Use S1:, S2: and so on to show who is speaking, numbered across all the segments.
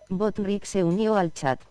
S1: Botrick se unió al chat.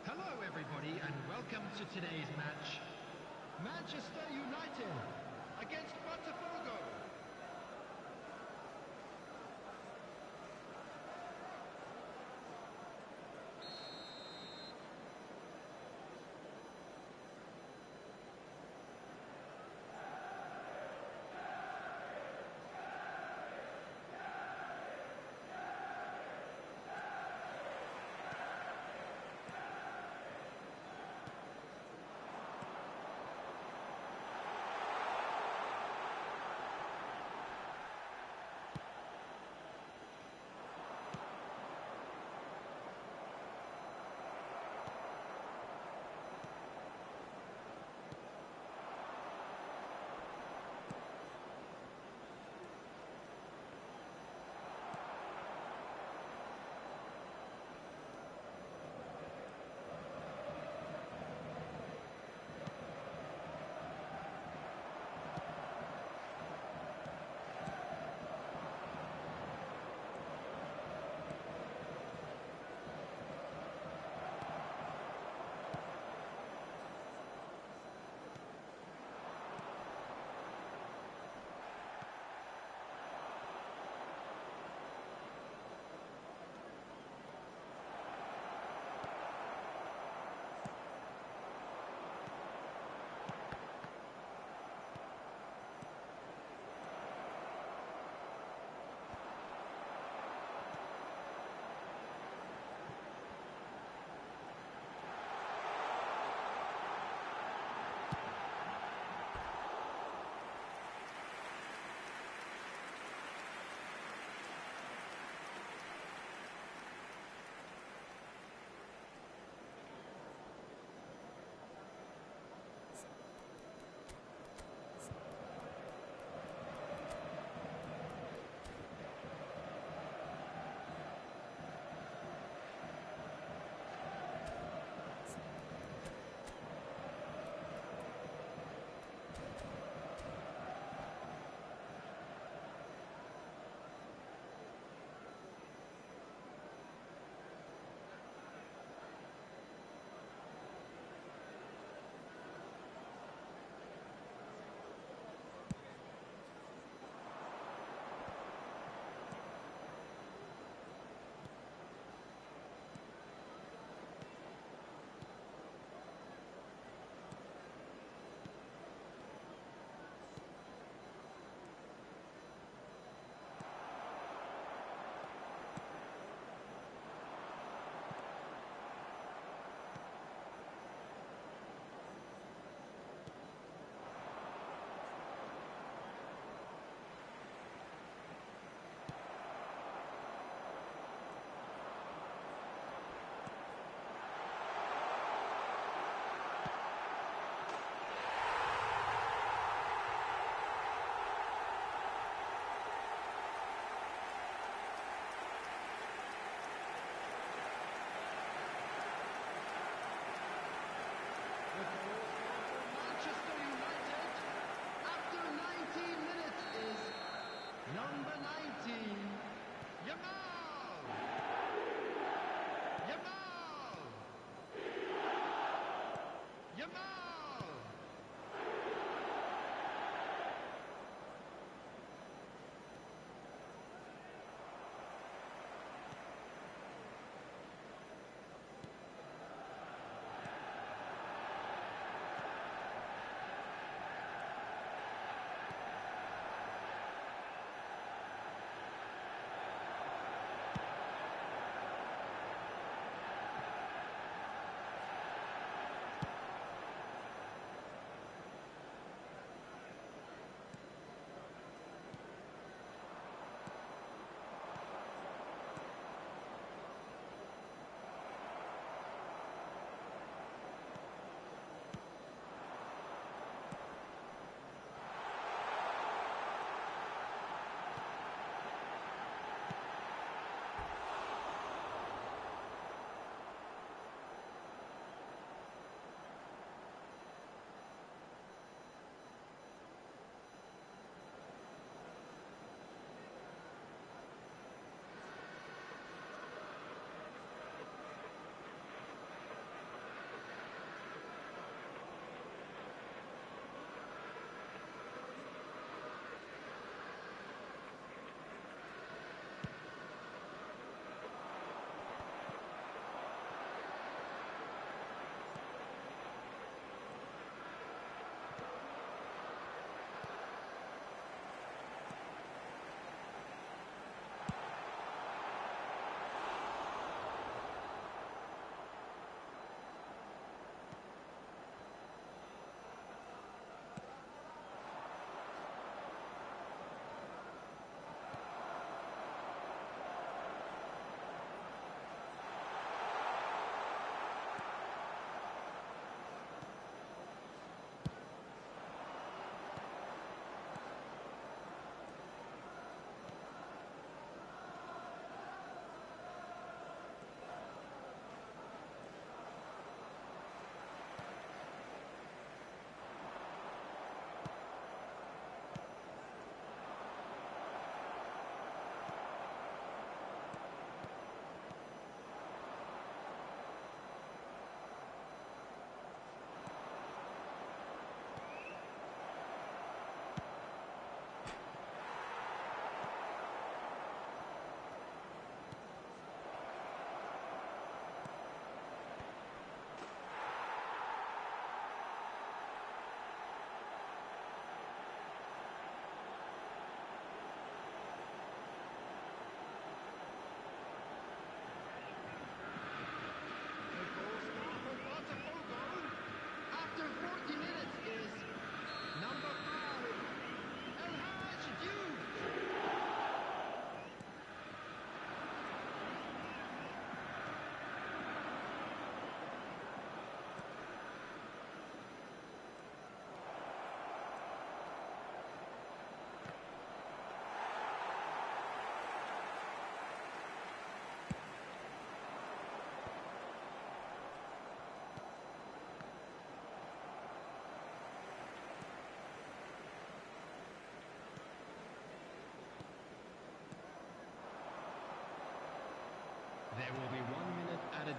S2: Hello everybody and welcome to today's match. Manchester United against Botafogo.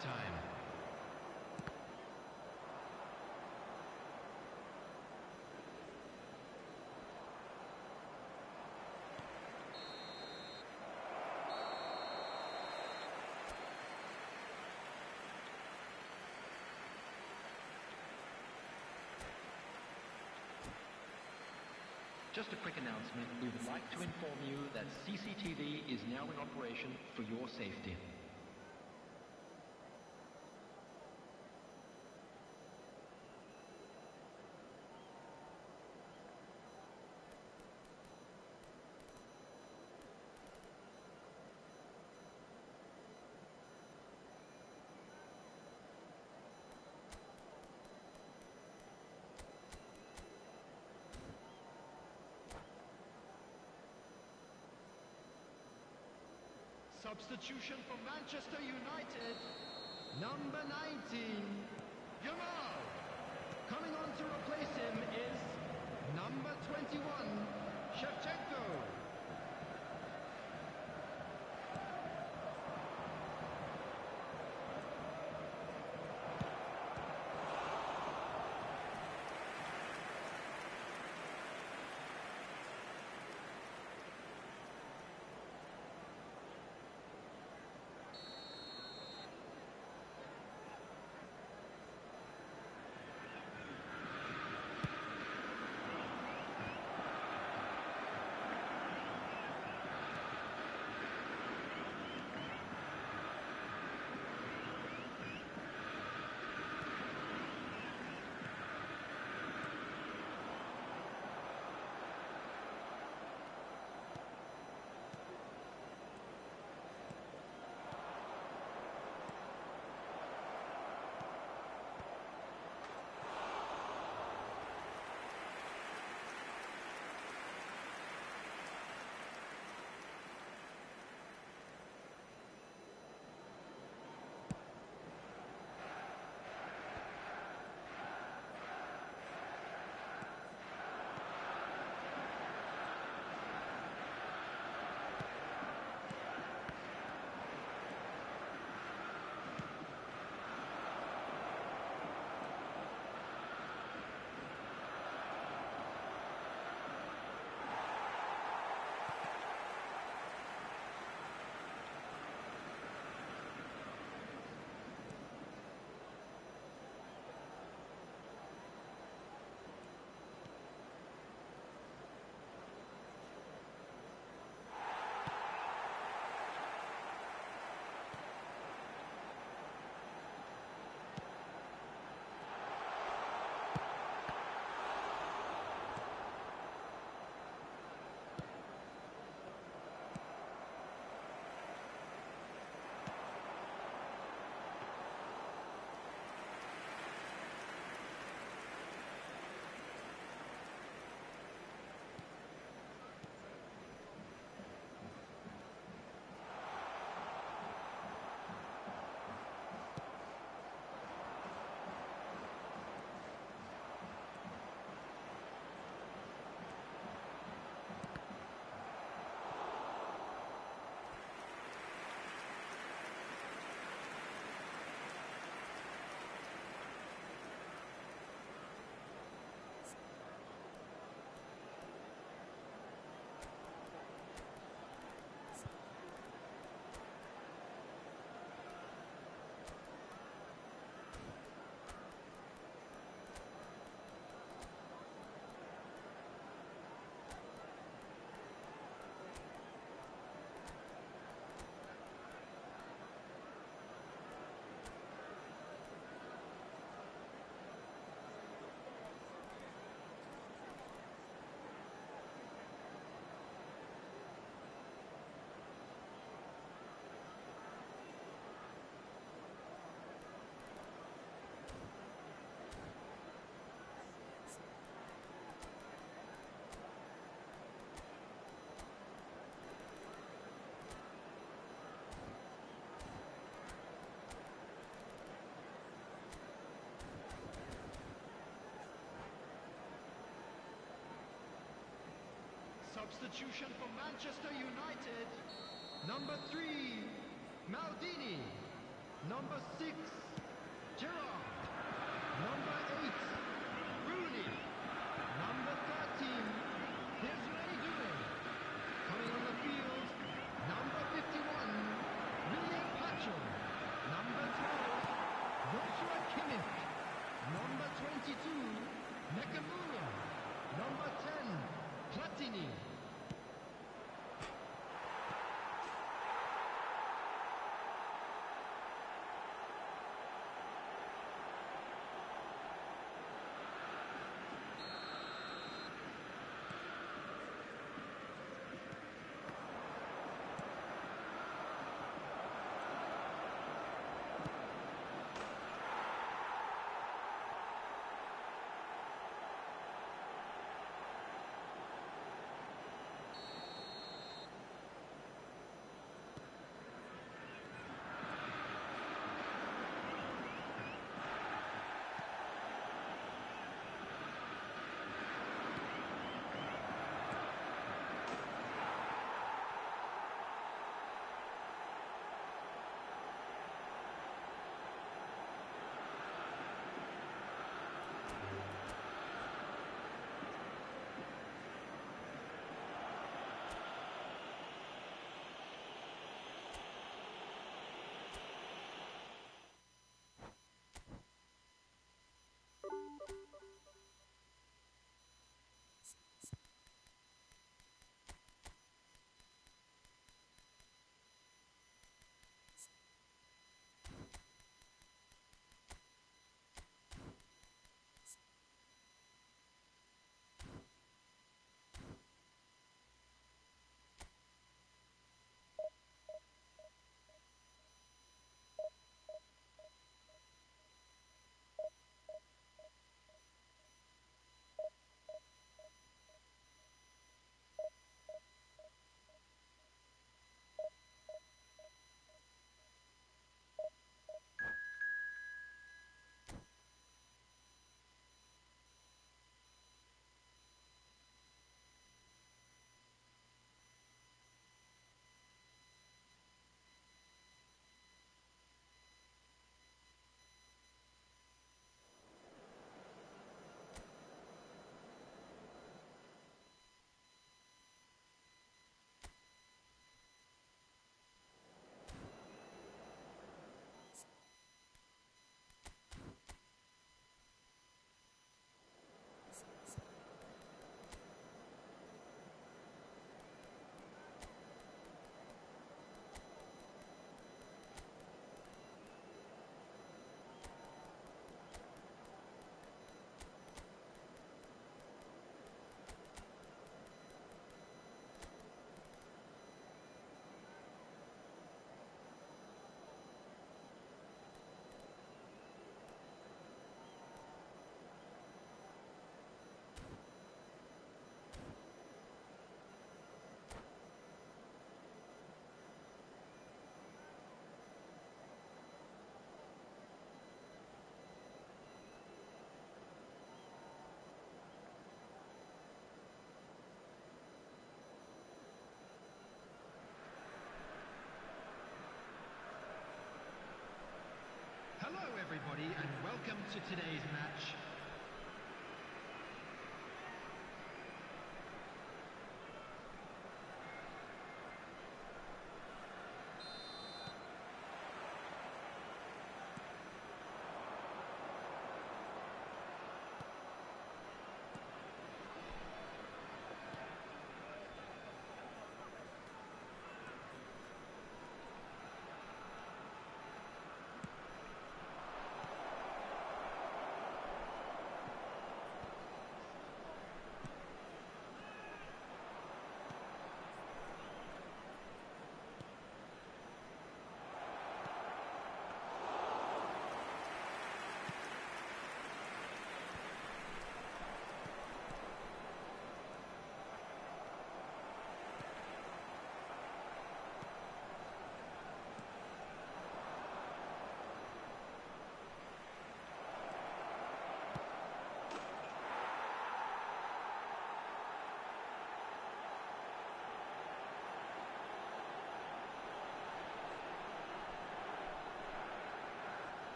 S2: time.
S3: Just a quick announcement. We would like to inform you that CCTV is now in operation for your safety.
S2: Substitution for Manchester United, number 19, Yamal. Coming on to replace him is number 21, Shevchenko. Substitution for Manchester United, number 3, Maldini. Number 6, Gerrard. Number 8, Rooney. Number 13, here's Ray. Coming on the field, number 51, William Patchell. Number 12, Joshua Kimmich. Number 22, Nakamura. Number 10, Platini. Hello everybody and welcome to today's match.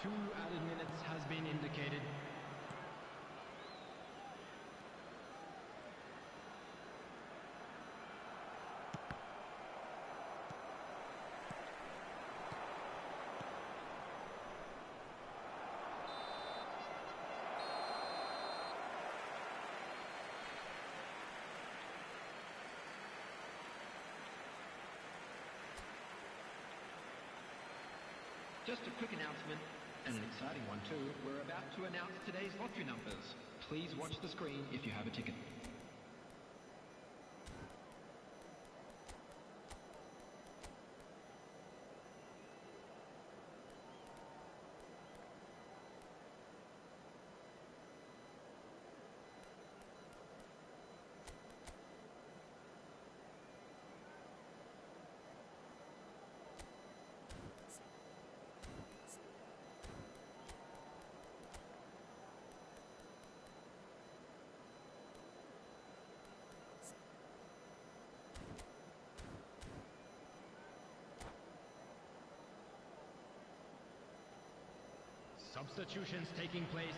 S2: 2 added minutes has been indicated.
S3: Just a quick announcement, and an exciting one too. We're about to announce today's lottery numbers. Please watch the screen if you have a ticket.
S2: Substitutions taking place.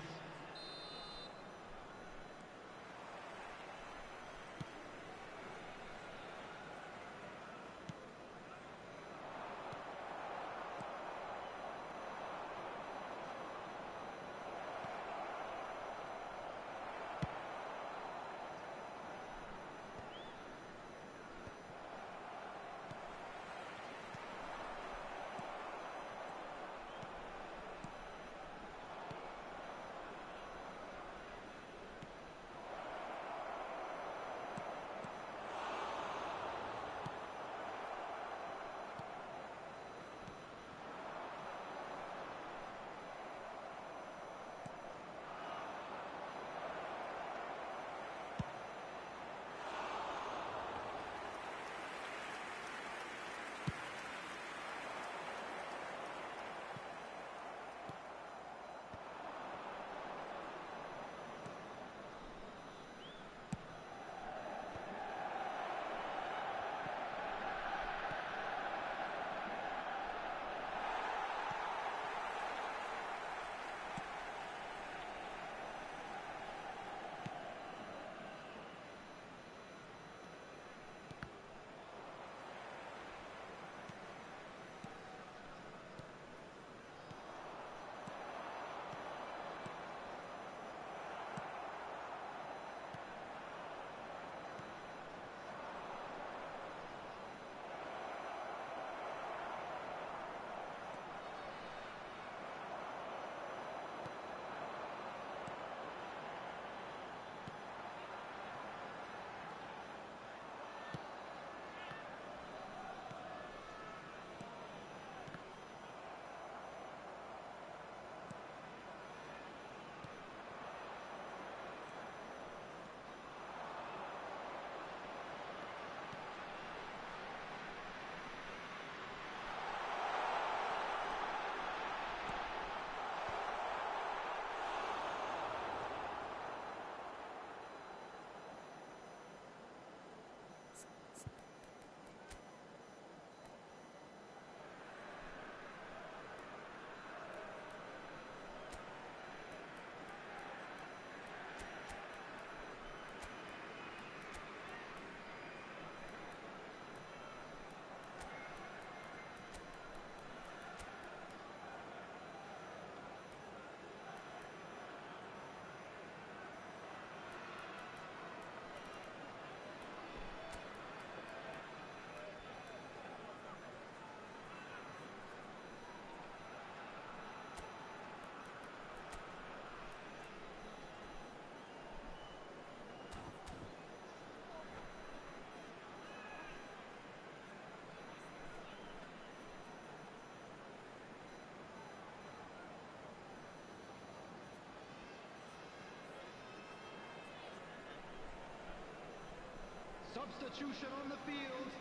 S2: Substitution on the field.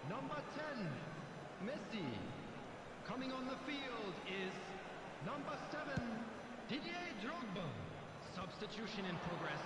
S2: Number 10, Messi. Coming on the field is number 7, Didier Drogba. Substitution in progress.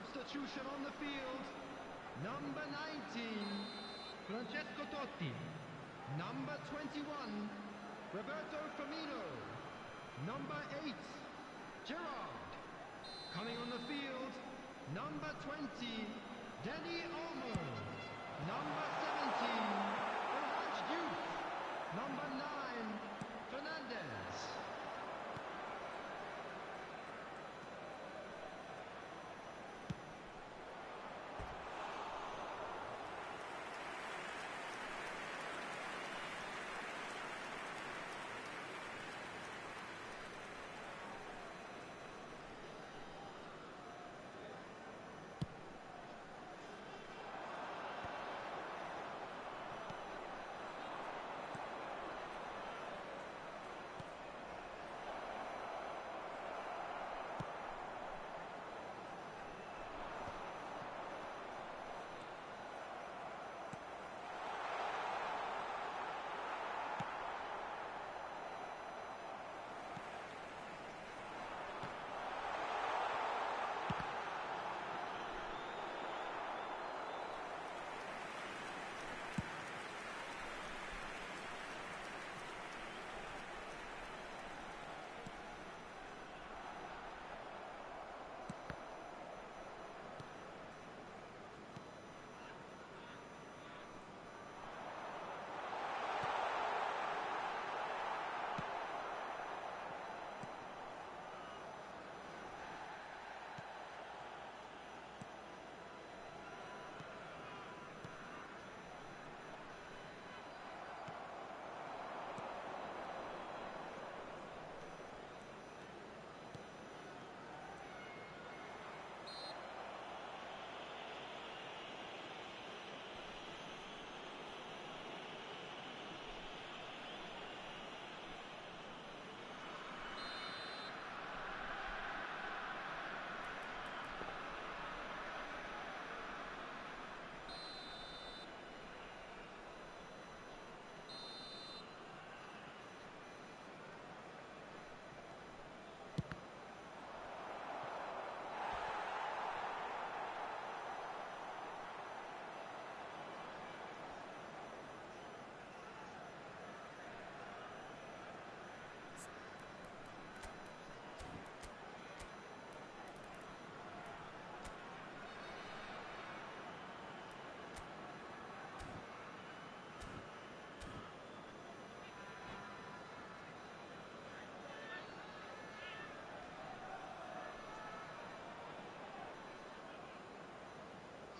S2: Substitution on the field. Number 19, Francesco Totti. Number 21, Roberto Firmino. Number 8, Gerrard. Coming on the field, number 20, Danny Olmo. Number 17, Enhanced Youth. Number 9, Fernandez.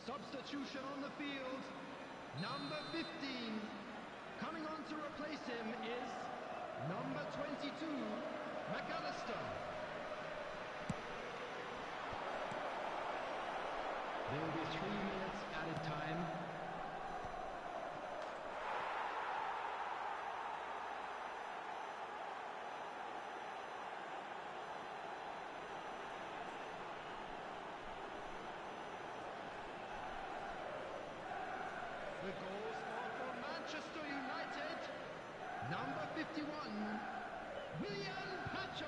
S2: Substitution on the field. Number 15. Coming on to replace him is number 22, McAllister.
S3: There will be 3 minutes added time.
S2: The goal scored for Manchester United. Number 51, William Pacho.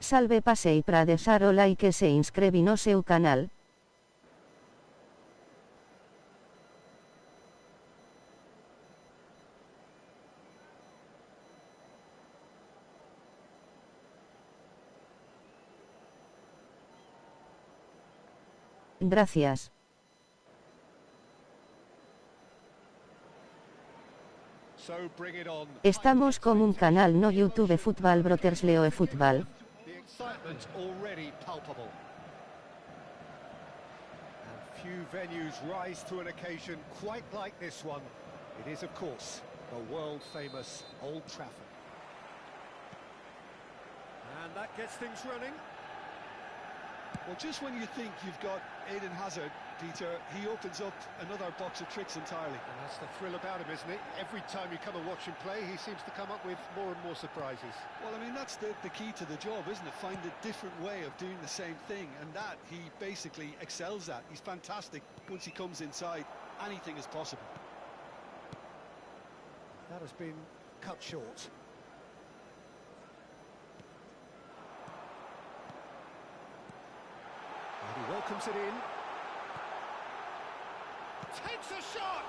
S1: Salve passei pra deixar o like e se inscrevi no seu canal. Gracias.
S4: So bring it on.
S1: Estamos con un canal no YouTube eFootball Brothers Leo eFootball.
S4: The excitement already palpable. And few venues rise to an occasion quite like this one. It is, of course, the world-famous Old Trafford. And that gets things running.
S5: Well, just when you think you've got Eden Hazard, Peter, he opens up another box of tricks entirely.
S4: And that's the thrill about him, isn't it? Every time you come and watch him play, he seems to come up with more and more surprises.
S5: Well, I mean, that's the key to the job, isn't it? Find a different way of doing the same thing, and that he basically excels at. He's fantastic. Once he comes inside, anything is possible.
S4: That has been cut short. And he welcomes it in. Takes a shot!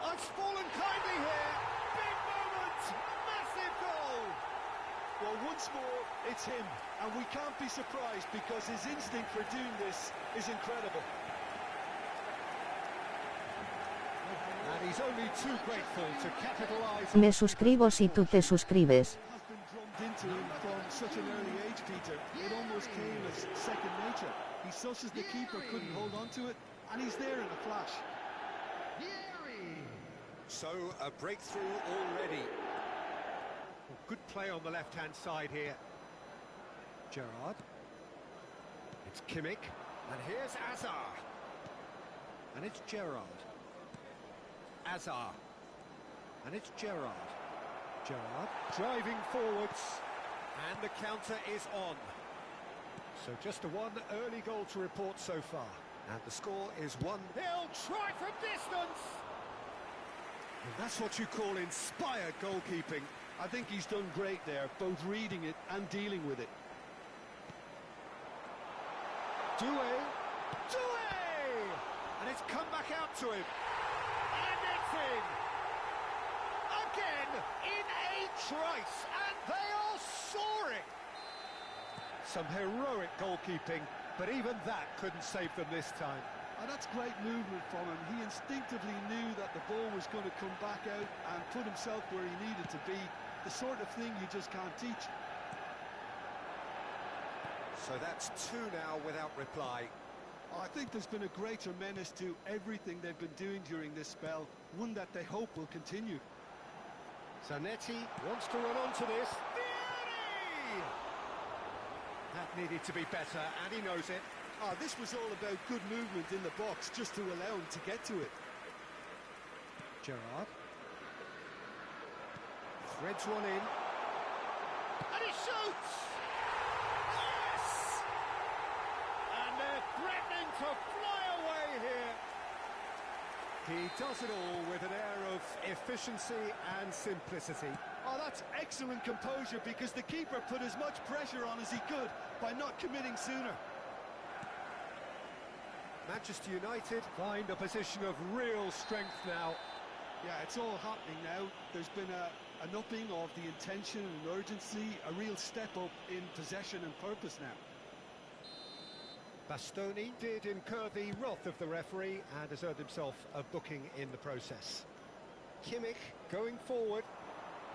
S4: I've fallen kindly here. Big moment! Massive goal!
S5: Well, once more, it's him, and we can't be surprised because his instinct for doing this is incredible.
S4: And he's only too grateful to capitalise.
S1: Me suscribo si tú te suscribes.
S5: Has been drummed into him from such an early age, Peter. It almost came as second nature. He susses the keeper, couldn't hold on to it, and he's there in a flash.
S4: So, a breakthrough already. Well, good play on the left-hand side here. Gerrard. It's Kimmich. And here's Azar. And it's Gerrard. Azar. And it's Gerrard. Gerrard driving forwards. And the counter is on. So just a one early goal to report so far. And the score is 1. He'll try from distance! And that's what you call inspired goalkeeping.
S5: I think he's done great there, both reading it and dealing with it.
S4: Doué! And it's come back out to him. And it's in! Again, in a trice, and they are soaring! Some heroic goalkeeping, but even that couldn't save them this time.
S5: And that's great movement from him. He instinctively knew that the ball was going to come back out and put himself where he needed to be. The sort of thing you just can't teach.
S4: So that's 2 now without reply.
S5: I think there's been a greater menace to everything they've been doing during this spell, one that they hope will continue.
S4: Zanetti wants to run onto this. Beauty! That needed to be better, and he knows it.
S5: This was all about good movement in the box, just to allow him to get to it.
S4: Gerrard. Threads one in. And he shoots! Yes! And they're threatening to fly away here. He does it all with an air of efficiency and simplicity.
S5: Oh, that's excellent composure because the keeper put as much pressure on as he could by not committing sooner.
S4: Manchester United find a position of real strength now.
S5: Yeah, it's all happening now. There's been an upping of the intention and urgency, a real step up in possession and purpose now.
S4: Bastoni did incur the wrath of the referee and has earned himself a booking in the process. Kimmich going forward.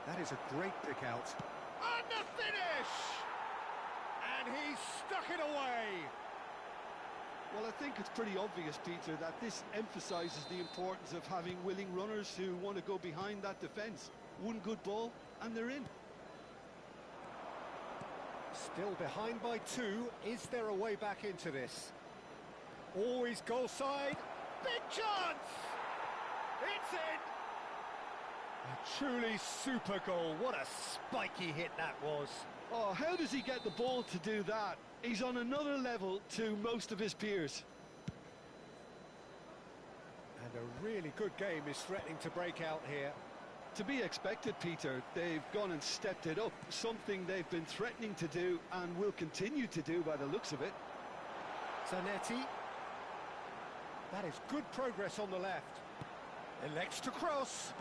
S4: That is a great pick out. And the finish! And he stuck it away!
S5: Well, I think it's pretty obvious, Peter, that this emphasises the importance of having willing runners who want to go behind that defence. One good ball, and they're in.
S4: Still behind by 2. Is there a way back into this? Always goal side. Big chance! It's in! A truly super goal. What a spiky hit that was.
S5: Oh, how does he get the ball to do that? He's on another level to most of his peers.
S4: And a really good game is threatening to break out here.
S5: To be expected, Peter. They've gone and stepped it up, something they've been threatening to do and will continue to do by the looks of it.
S4: Zanetti. That is good progress on the left. Elects to cross.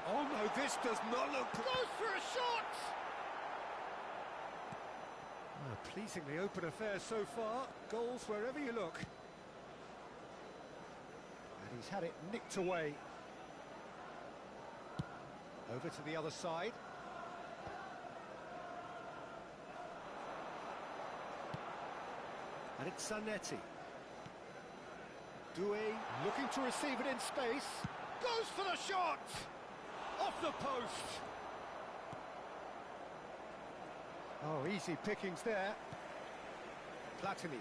S4: Oh no, this does not look close for a shot! Pleasingly open affairs so far. Goals wherever you look. And he's had it nicked away. Over to the other side. And it's Zanetti. Doué looking to receive it in space. Goes for the shot! Off the post! Oh, easy pickings there. Platini.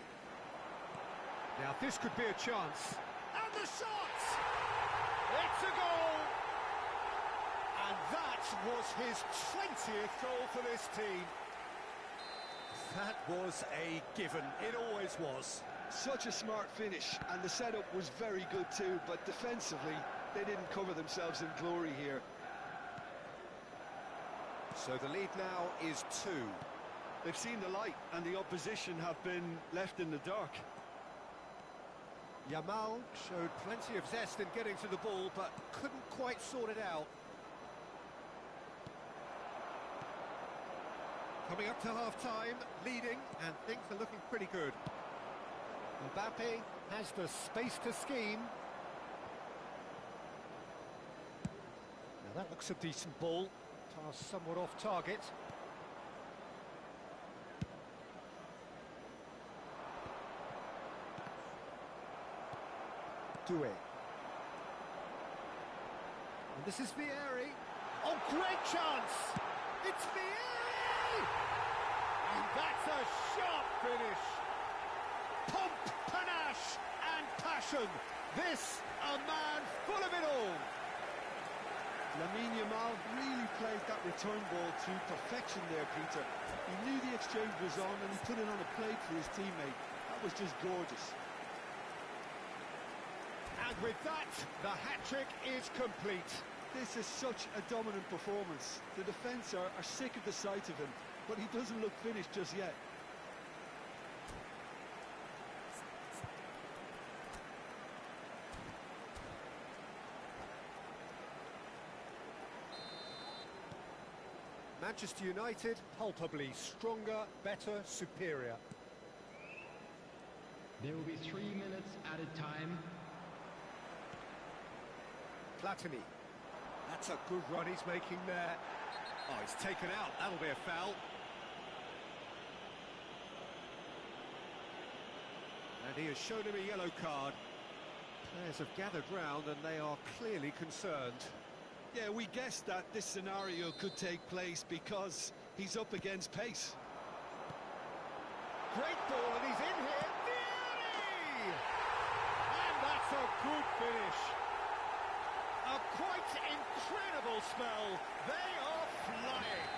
S4: Now this could be a chance. And the shot! It's a goal! And that was his 20th goal for this team. That was a given. It always was.
S5: Such a smart finish, and the setup was very good too, but defensively, they didn't cover themselves in glory here.
S4: So the lead now is 2.
S5: They've seen the light, and the opposition have been left in the dark.
S4: Yamal showed plenty of zest in getting to the ball, but couldn't quite sort it out. Coming up to half-time, leading, and things are looking pretty good. Mbappe has the space to scheme. Now that looks a decent ball. Pass somewhat off target. Doué. And this is Vieri. Oh, great chance! It's Vieri! And that's a sharp finish. Pomp, panache, and passion. This, a man full of it all.
S5: Lamine Yamal really played that return ball to perfection there, Peter. He knew the exchange was on and he put it on a plate for his teammate. That was just gorgeous.
S4: And with that, the hat-trick is complete.
S5: This is such a dominant performance. The defence are sick of the sight of him, but he doesn't look finished just yet.
S4: Manchester United, palpably stronger, better, superior.
S3: There will be 3 minutes added time.
S4: Platini. That's a good run he's making there. Oh, he's taken out. That'll be a foul. And he has shown him a yellow card. Players have gathered round and they are clearly concerned.
S5: Yeah, we guessed that this scenario could take place because he's up against pace.
S4: Great ball, and he's in here. Vieri! And that's a good finish. A quite incredible spell. They are flying.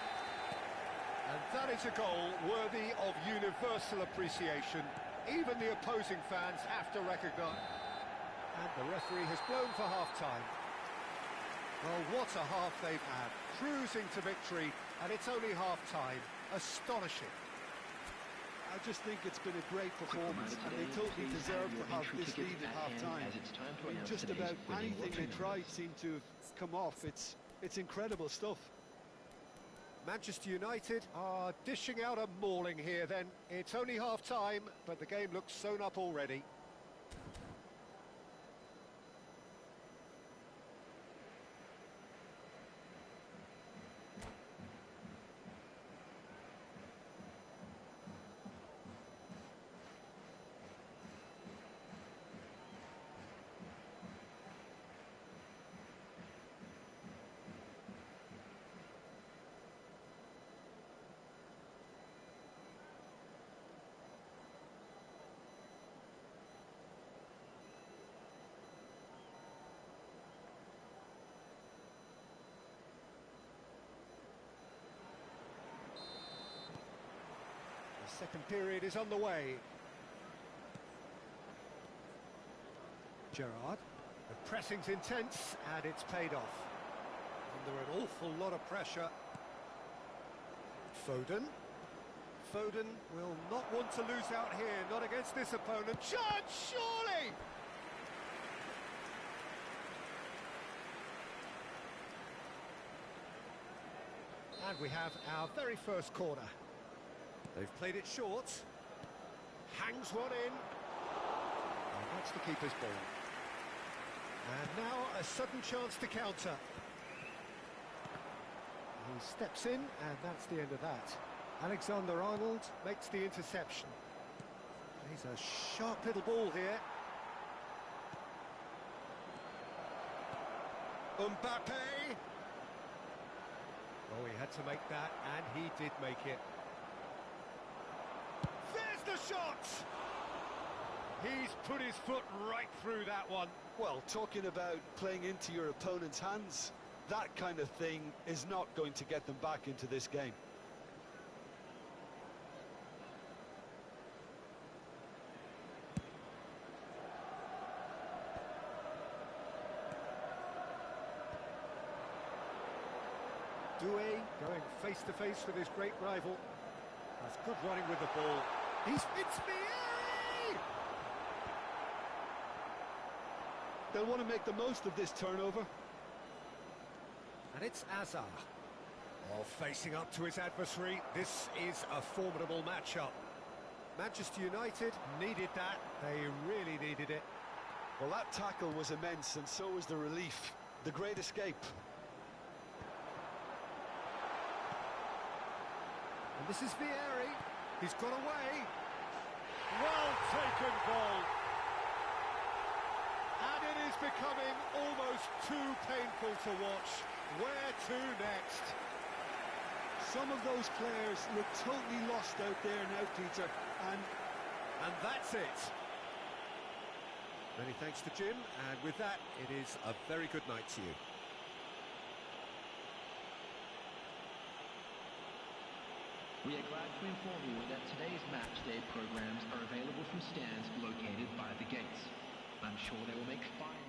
S4: And that is a goal worthy of universal appreciation. Even the opposing fans have to recognise. And the referee has blown for half-time. Well, what a half they've had. Cruising to victory, and it's only half-time. Astonishing.
S5: I just think it's been a great performance, and they totally deserve to have this lead at half-time. Just about anything they tried seemed to have come off. It's incredible stuff.
S4: Manchester United are dishing out a mauling here then. It's only half-time, but the game looks sewn up already. Second period is on the way. Gerrard. The pressing's intense, and it's paid off. Under an awful lot of pressure. Foden. Foden will not want to lose out here, not against this opponent. Chance, surely! And we have our very first corner. They've played it short. Hangs one in. And that's the keeper's ball. And now a sudden chance to counter. He steps in, and that's the end of that. Alexander-Arnold makes the interception. He's a sharp little ball here. Mbappe! Oh, he had to make that, and he did make it. There's the shot! He's put his foot right through that one.
S5: Well, talking about playing into your opponent's hands, that kind of thing is not going to get them back into this game.
S4: Doué going face-to-face with his great rival. That's good running with the ball. It's Vieri!
S5: They'll want to make the most of this turnover.
S4: And it's Hazard. Oh, facing up to his adversary. This is a formidable matchup. Manchester United needed that. They really needed it.
S5: Well, that tackle was immense, and so was the relief. The great escape.
S4: And this is Vieri. He's got away. Well taken goal. And it is becoming almost too painful to watch. Where to next?
S5: Some of those players look totally lost out there now, Peter,
S4: and that's it. Many thanks to Jim, and with that, it is a very good night to you.
S3: We are glad to inform you that today's match day programs are available from stands located by the gates. I'm sure they will make fine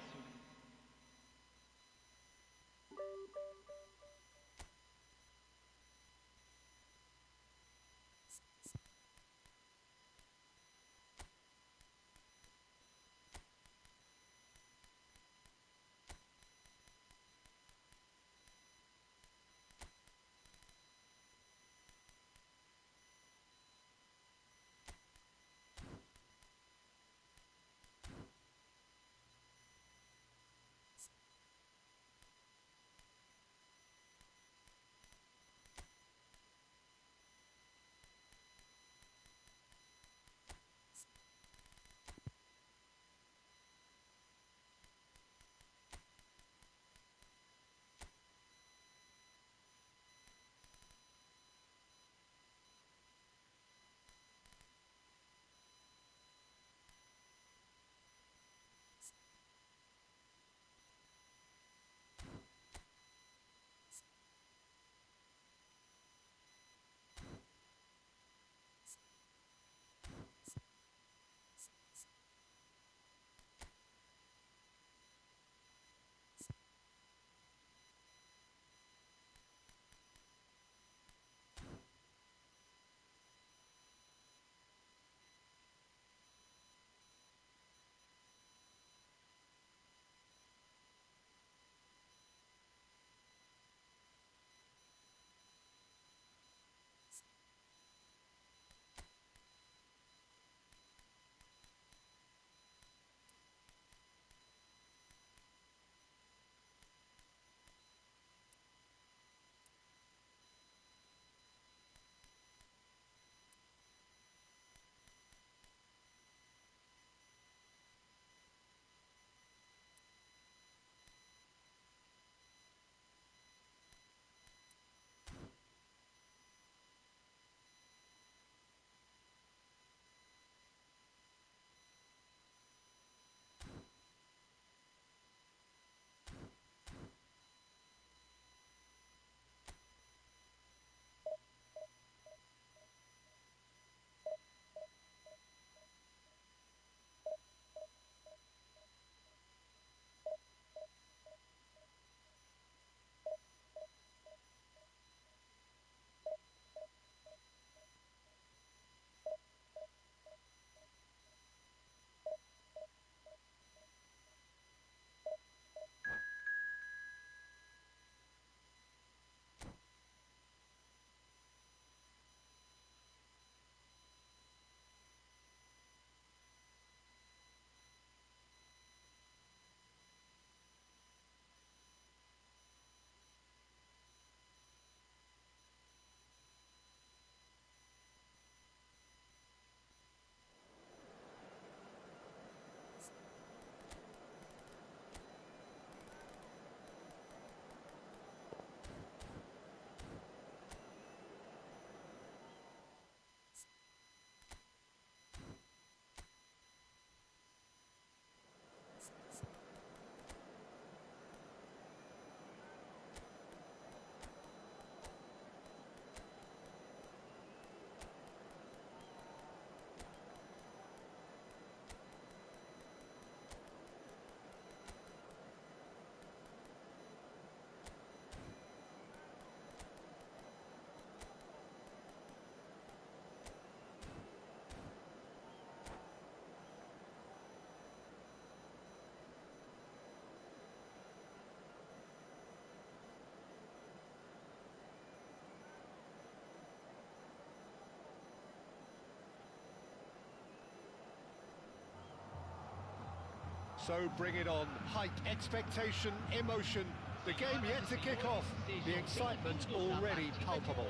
S4: So bring it on. Hype, expectation, emotion. The game yet to kick off. The excitement already palpable.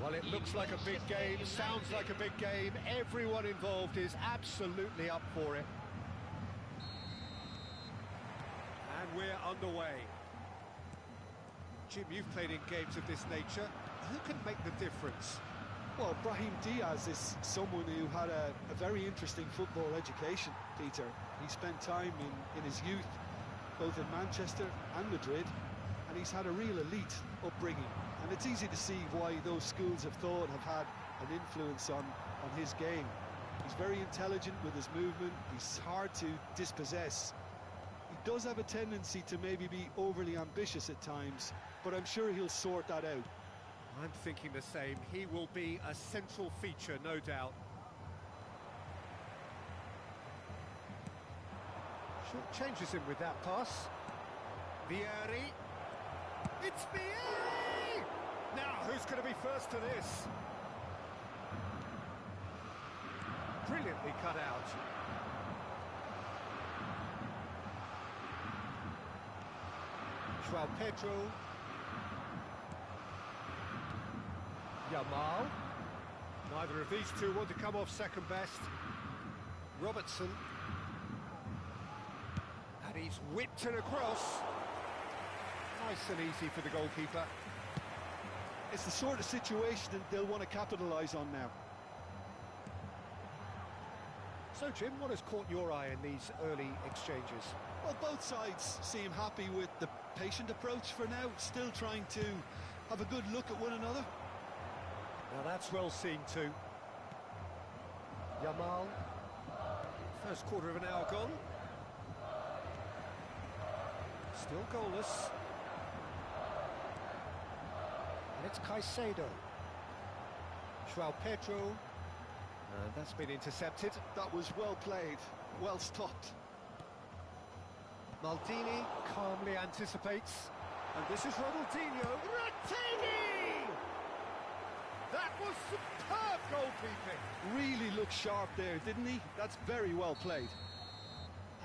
S4: Well, it looks like a big game, sounds like a big game. Everyone involved is absolutely up for it. And we're underway. Jim, you've played in games of this nature. Who can make the difference?
S5: Well, Brahim Diaz is someone who had a very interesting football education, Peter. He spent time in his youth, both in Manchester and Madrid, and he's had a real elite upbringing. And it's easy to see why those schools of thought have had an influence on his game. He's very intelligent with his movement, he's hard to dispossess. He does have a tendency to maybe be overly ambitious at times, but I'm sure he'll sort that out.
S4: I'm thinking the same. He will be a central feature, no doubt. Short changes him with that pass. Vieri. It's Vieri! Now, who's going to be first to this? Brilliantly cut out. João Pedro. Yamal. Neither of these two want to come off second best. Robertson. And he's whipped it across. Nice and easy for the goalkeeper.
S5: It's the sort of situation that they'll want to capitalise on now.
S4: So, Jim, what has caught your eye in these early exchanges?
S5: Well, both sides seem happy with the patient approach for now, still trying to have a good look at one another.
S4: Now that's well seen too. Yamal. First quarter of an hour gone. Still goalless. And it's Caicedo. João Pedro. And that's been intercepted.
S5: That was well played, well stopped.
S4: Maldini calmly anticipates. And this is Ronaldinho. Rattini! That was superb goalkeeping.
S5: Really looked sharp there, didn't he? That's very well played.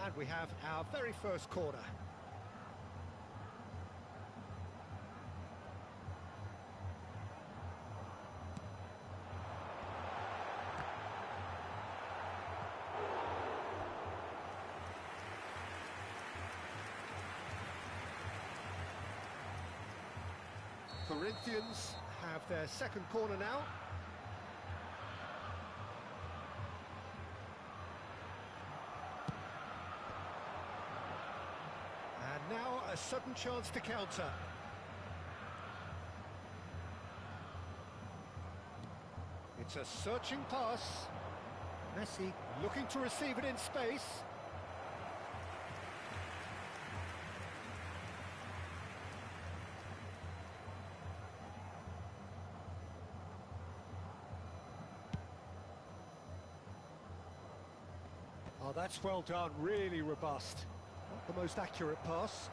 S4: And we have our very first corner. Corinthians have their second corner now. And now a sudden chance to counter. It's a searching pass. Messi looking to receive it in space. Oh, that's well done, really robust. Not the most accurate pass.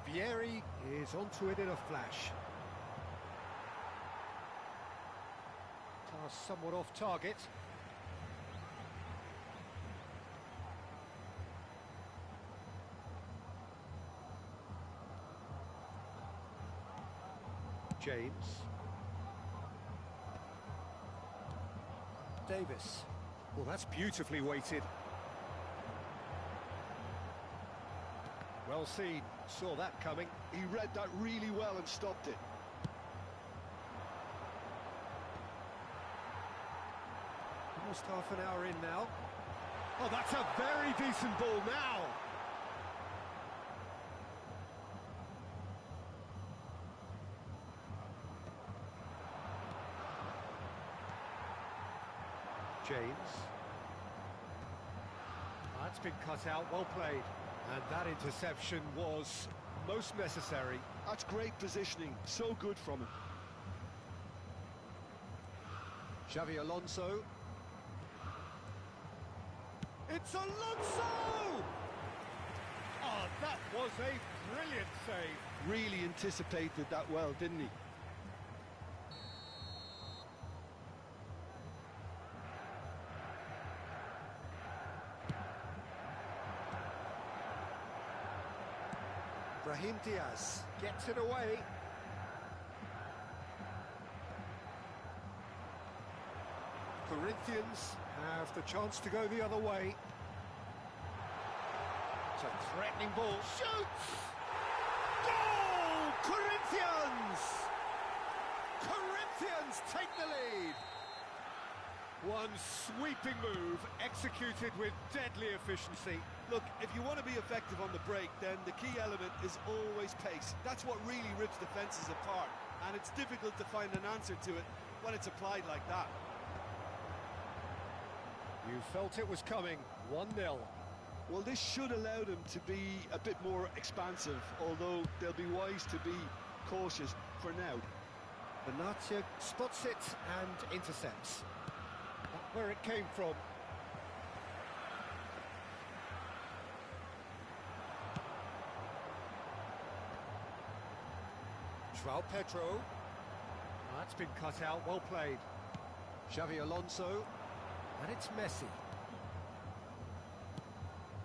S4: Vieri is onto it in a flash. Pass somewhat off target. James. Davis. Well, that's beautifully weighted. Well seen, saw that coming.
S5: He read that really well and stopped it.
S4: Almost half an hour in now. Oh, that's a very decent ball now. James. That's been cut out, well played. And that interception was most necessary.
S5: That's great positioning, so good from him.
S4: Xavi Alonso. It's Alonso! Oh, that was a brilliant save.
S5: Really anticipated that well, didn't he?
S4: Brahim Diaz gets it away. Corinthians have the chance to go the other way. It's a threatening ball. Shoots! Goal! Corinthians! Corinthians take the lead. One sweeping move, executed with deadly efficiency.
S5: Look, if you want to be effective on the break, then the key element is always pace. That's what really rips defences apart, and it's difficult to find an answer to it when it's applied like that.
S4: You felt it was coming, 1-0.
S5: Well, this should allow them to be a bit more expansive, although they'll be wise to be cautious for now.
S4: Benatia spots it and intercepts. That's where it came from. João Pedro. That's been cut out, well played. Xavi Alonso. And it's Messi.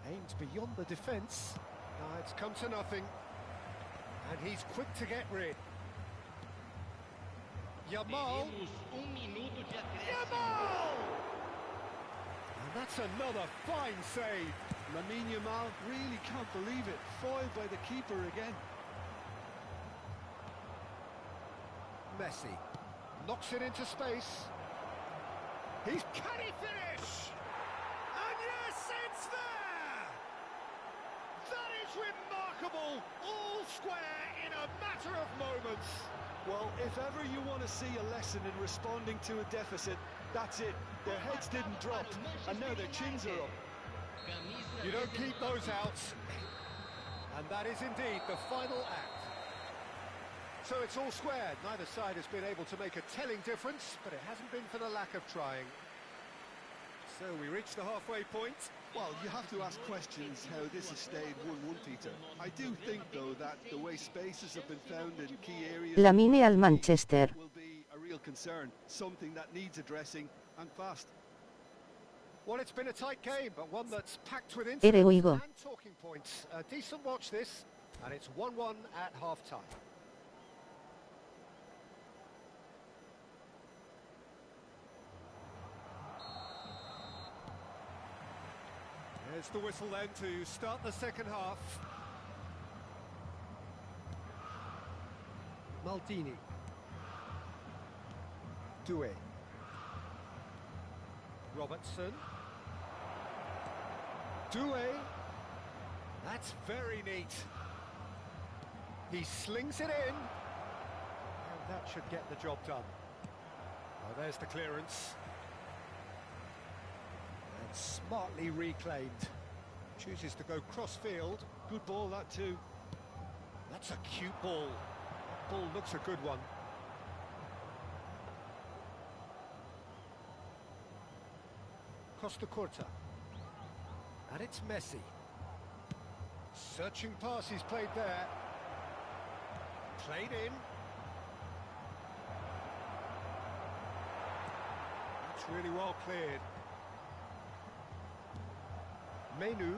S4: Aimed beyond the defence. It's come to nothing. And he's quick to get rid. Yamal. Yamal! And that's another fine save.
S5: Lamine Yamal really can't believe it. Foiled by the keeper again.
S4: Messi knocks it into space. Can he finish? And yes, it's there! That is remarkable! All square in a matter of moments.
S5: Well, if ever you want to see a lesson in responding to a deficit, that's it. Their heads didn't drop, and now their chins are up.
S4: You don't keep those out. And that is indeed the final act. So it's all squared. Neither side has been able to make a telling difference, but it hasn't been for the lack of trying. So we reach the halfway point.
S5: Well, you have to ask questions how this has stayed 1-1, Peter. I do think, though, that the way spaces have been found in key areas...
S1: Lamine al Manchester.
S5: ...will be a real concern, something that needs addressing, and fast.
S4: Well, it's been a tight game, but one that's packed with
S1: Ere
S4: incidents
S1: oigo.
S4: and talking points. A decent watch this, and it's 1-1 at half-time. There's the whistle then to start the second half. Maldini. Doué. Robertson. Doué. That's very neat. He slings it in. And that should get the job done. Oh, there's the clearance. And smartly reclaimed. Chooses to go cross-field.
S5: Good ball, that too.
S4: That's a cute ball. That ball looks a good one. Costa Curta. And it's Messi. Searching pass he's played there. Played in. That's really well cleared. Menu.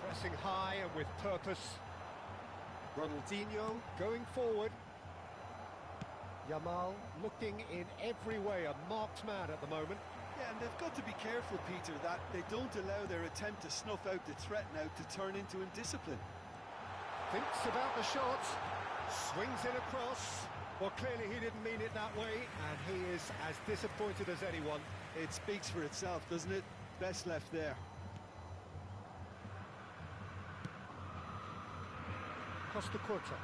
S4: Pressing high and with purpose. Ronaldinho going forward. Yamal looking in every way a marked man at the moment.
S5: Yeah, and they've got to be careful, Peter, that they don't allow their attempt to snuff out the threat now to turn into indiscipline.
S4: Thinks about the shot, swings it across. Well, clearly he didn't mean it that way, and he is as disappointed as anyone.
S5: It speaks for itself, doesn't it? Best left there.
S4: Costa Curta.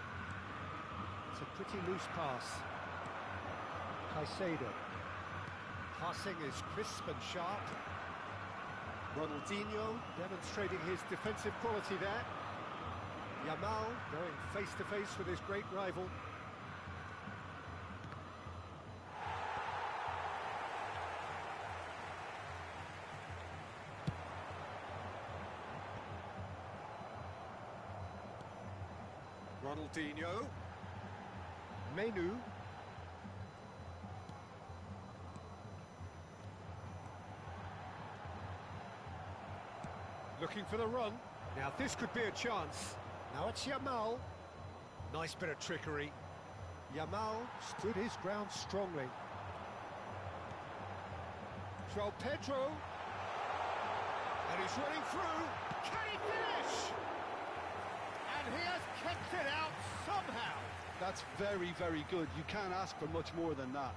S4: It's a pretty loose pass. Caicedo. Passing is crisp and sharp. Ronaldinho demonstrating his defensive quality there. Yamal going face-to-face with his great rival. Ronaldinho. Menu. Looking for the run. Now this could be a chance. Now it's Yamal. Nice bit of trickery. Yamal stood his ground strongly. João Pedro. And he's running through. Can he finish? And he has kept it out somehow.
S5: That's very, very good. You can't ask for much more than that.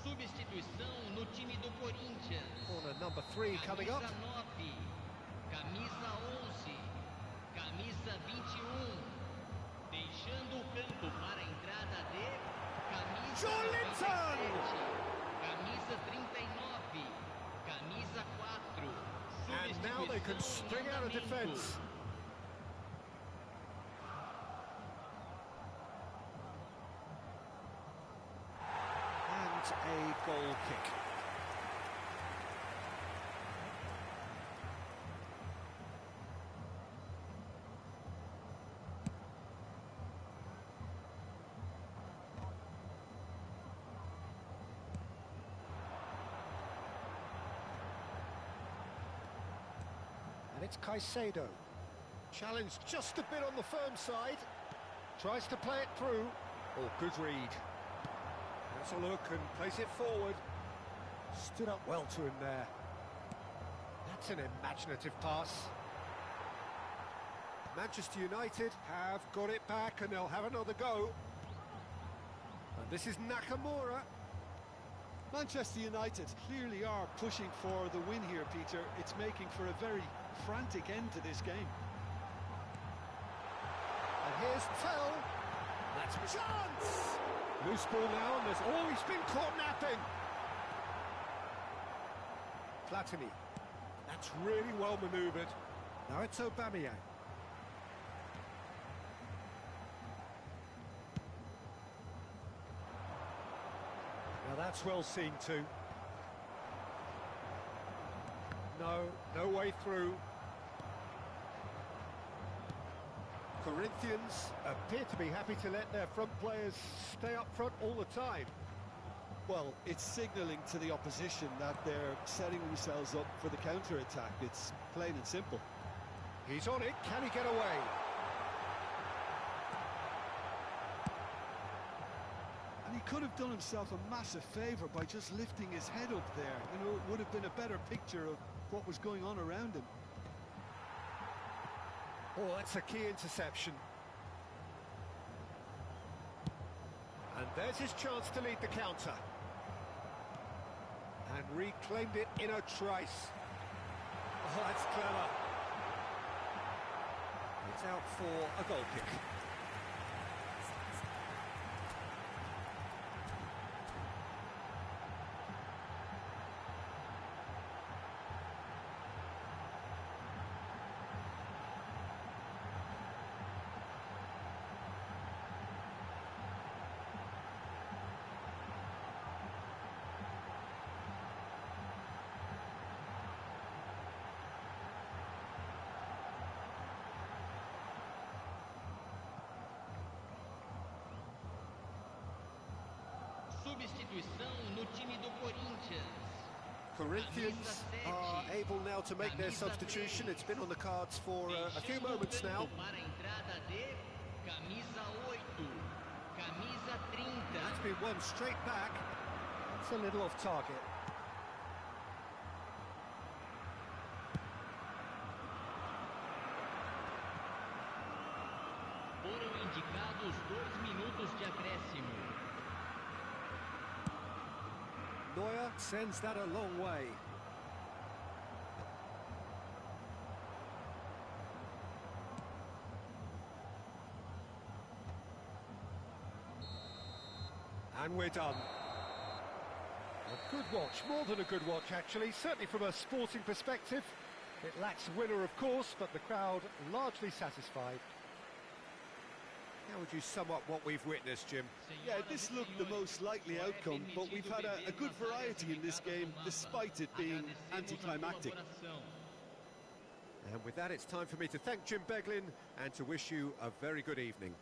S2: Substituição no time do Corinthians.
S4: Corner number 3 coming up.
S2: Camisa 9, camisa 11, camisa 21. Deixando o campo para a entrada de camisa 97, camisa 39, camisa 4.
S4: And now they can spring out of defence. A goal kick. And it's Caicedo. Challenged just a bit on the firm side. Tries to play it through. Oh, good read. Has a look and plays it forward. Stood up well to him there. That's an imaginative pass. Manchester United have got it back and they'll have another go. And this is Nakamura.
S5: Manchester United clearly are pushing for the win here, Peter. It's making for a very frantic end to this game.
S4: And here's Tell. That's a chance! Loose ball now, and there's always been caught napping. Platini. That's really well manoeuvred. Now it's Aubameyang. Now that's well seen too. No way through. Corinthians appear to be happy to let their front players stay up front all the time.
S5: Well, it's signalling to the opposition that they're setting themselves up for the counter-attack. It's plain and simple.
S4: He's on it. Can he get away?
S5: And he could have done himself a massive favour by just lifting his head up there. You know, it would have been a better picture of what was going on around him.
S4: Oh, that's a key interception. And there's his chance to lead the counter. And reclaimed it in a trice. Oh, that's clever. It's out for a goal kick.
S2: Substituição no time do Corinthians.
S4: Corinthians are able now to make their substitution. It's been on the cards for a few moments now.
S2: Para a entrada de camisa 8, camisa 30.
S4: That's been one straight back. It's a little off target.
S2: Foram indicados 2 minutos de acréscimo.
S4: Neuer sends that a long way. And we're done. A good watch, more than a good watch actually, certainly from a sporting perspective. It lacks a winner of course, but the crowd largely satisfied. How would you sum up what we've witnessed, Jim?
S5: Yeah, this looked the most likely outcome, but we've had a good variety in this game, despite it being anticlimactic.
S4: And with that, it's time for me to thank Jim Beglin and to wish you a very good evening.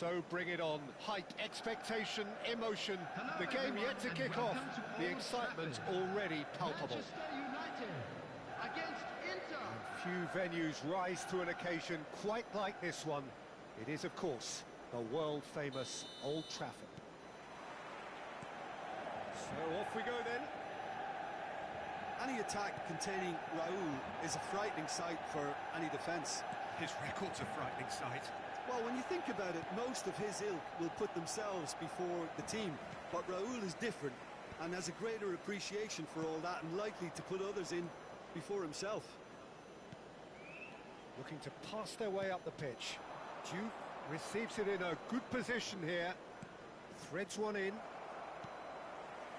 S4: So bring it on. Hype, expectation, emotion. The game yet to kick off. The excitement already palpable.
S2: Manchester United against Inter.
S4: Few venues rise to an occasion quite like this one. It is, of course, the world-famous Old Trafford. So off we go then.
S5: Any attack containing Raul is a frightening sight for any defence.
S4: His record's a frightening sight.
S5: Well, when you think about it, most of his ilk will put themselves before the team. But Raul is different and has a greater appreciation for all that and likely to put others in before himself.
S4: Looking to pass their way up the pitch. Duke receives it in a good position here. Threads one in.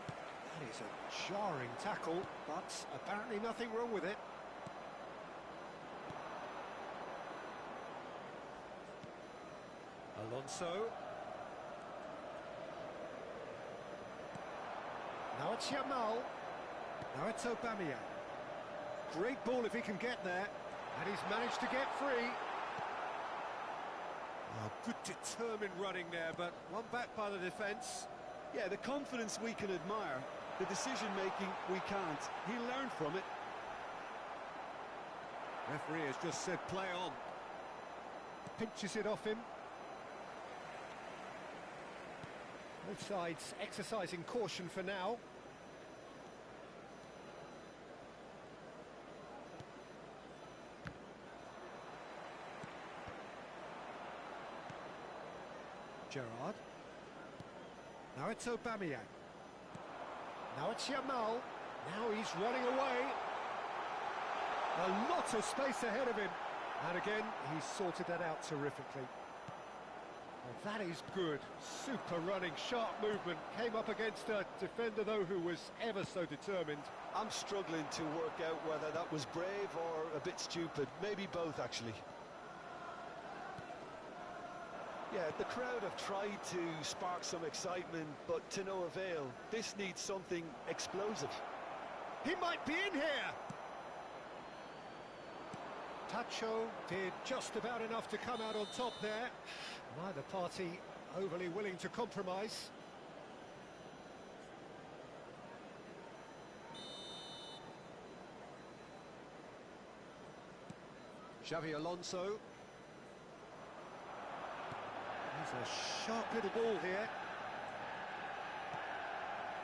S4: That is a jarring tackle, but apparently nothing wrong with it. Alonso. Now it's Yamal. Now it's Aubameyang. Great ball if he can get there. And he's managed to get free. Oh, good determined running there, but one back by the defence.
S5: Yeah, the confidence we can admire, the decision-making we can't. He learned from it.
S4: Referee has just said play on. Pinches it off him. Both sides exercising caution for now. Gerrard. Now it's Aubameyang. Now it's Yamal. Now he's running away. A lot of space ahead of him. And again, he's sorted that out terrifically. Well, that is good. Super running, sharp movement. Came up against a defender, though, who was ever so determined.
S5: I'm struggling to work out whether that was brave or a bit stupid. Maybe both, actually. Yeah, the crowd have tried to spark some excitement, but to no avail. This needs something explosive.
S4: He might be in here! Tacho did just about enough to come out on top there. Neither party overly willing to compromise. Xavi Alonso. There's a sharp little ball here.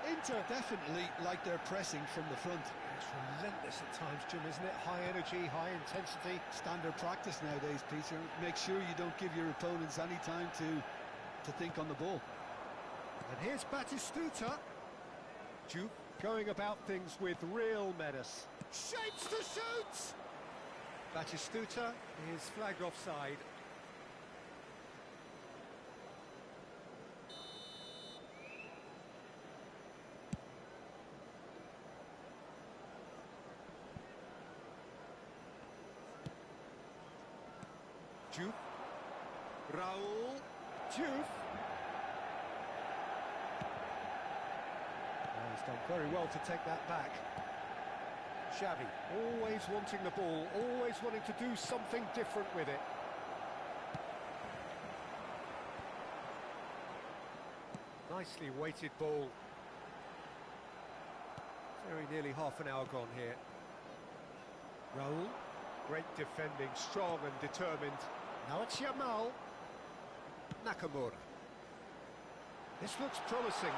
S5: Inter definitely like their pressing from the front.
S4: It's relentless at times, Jim, isn't it? High energy, high intensity.
S5: Standard practice nowadays, Peter. Make sure you don't give your opponents any time to think on the ball.
S4: And here's Batistuta. Juke going about things with real menace. Shapes to shoot! Batistuta is flagged offside. Juve. Raul. Juve. He's done very well to take that back. Xavi, always wanting the ball, always wanting to do something different with it. Nicely weighted ball. Very nearly half an hour gone here. Raul. Great defending, strong and determined. Now it's Yamal. Nakamura. This looks promising.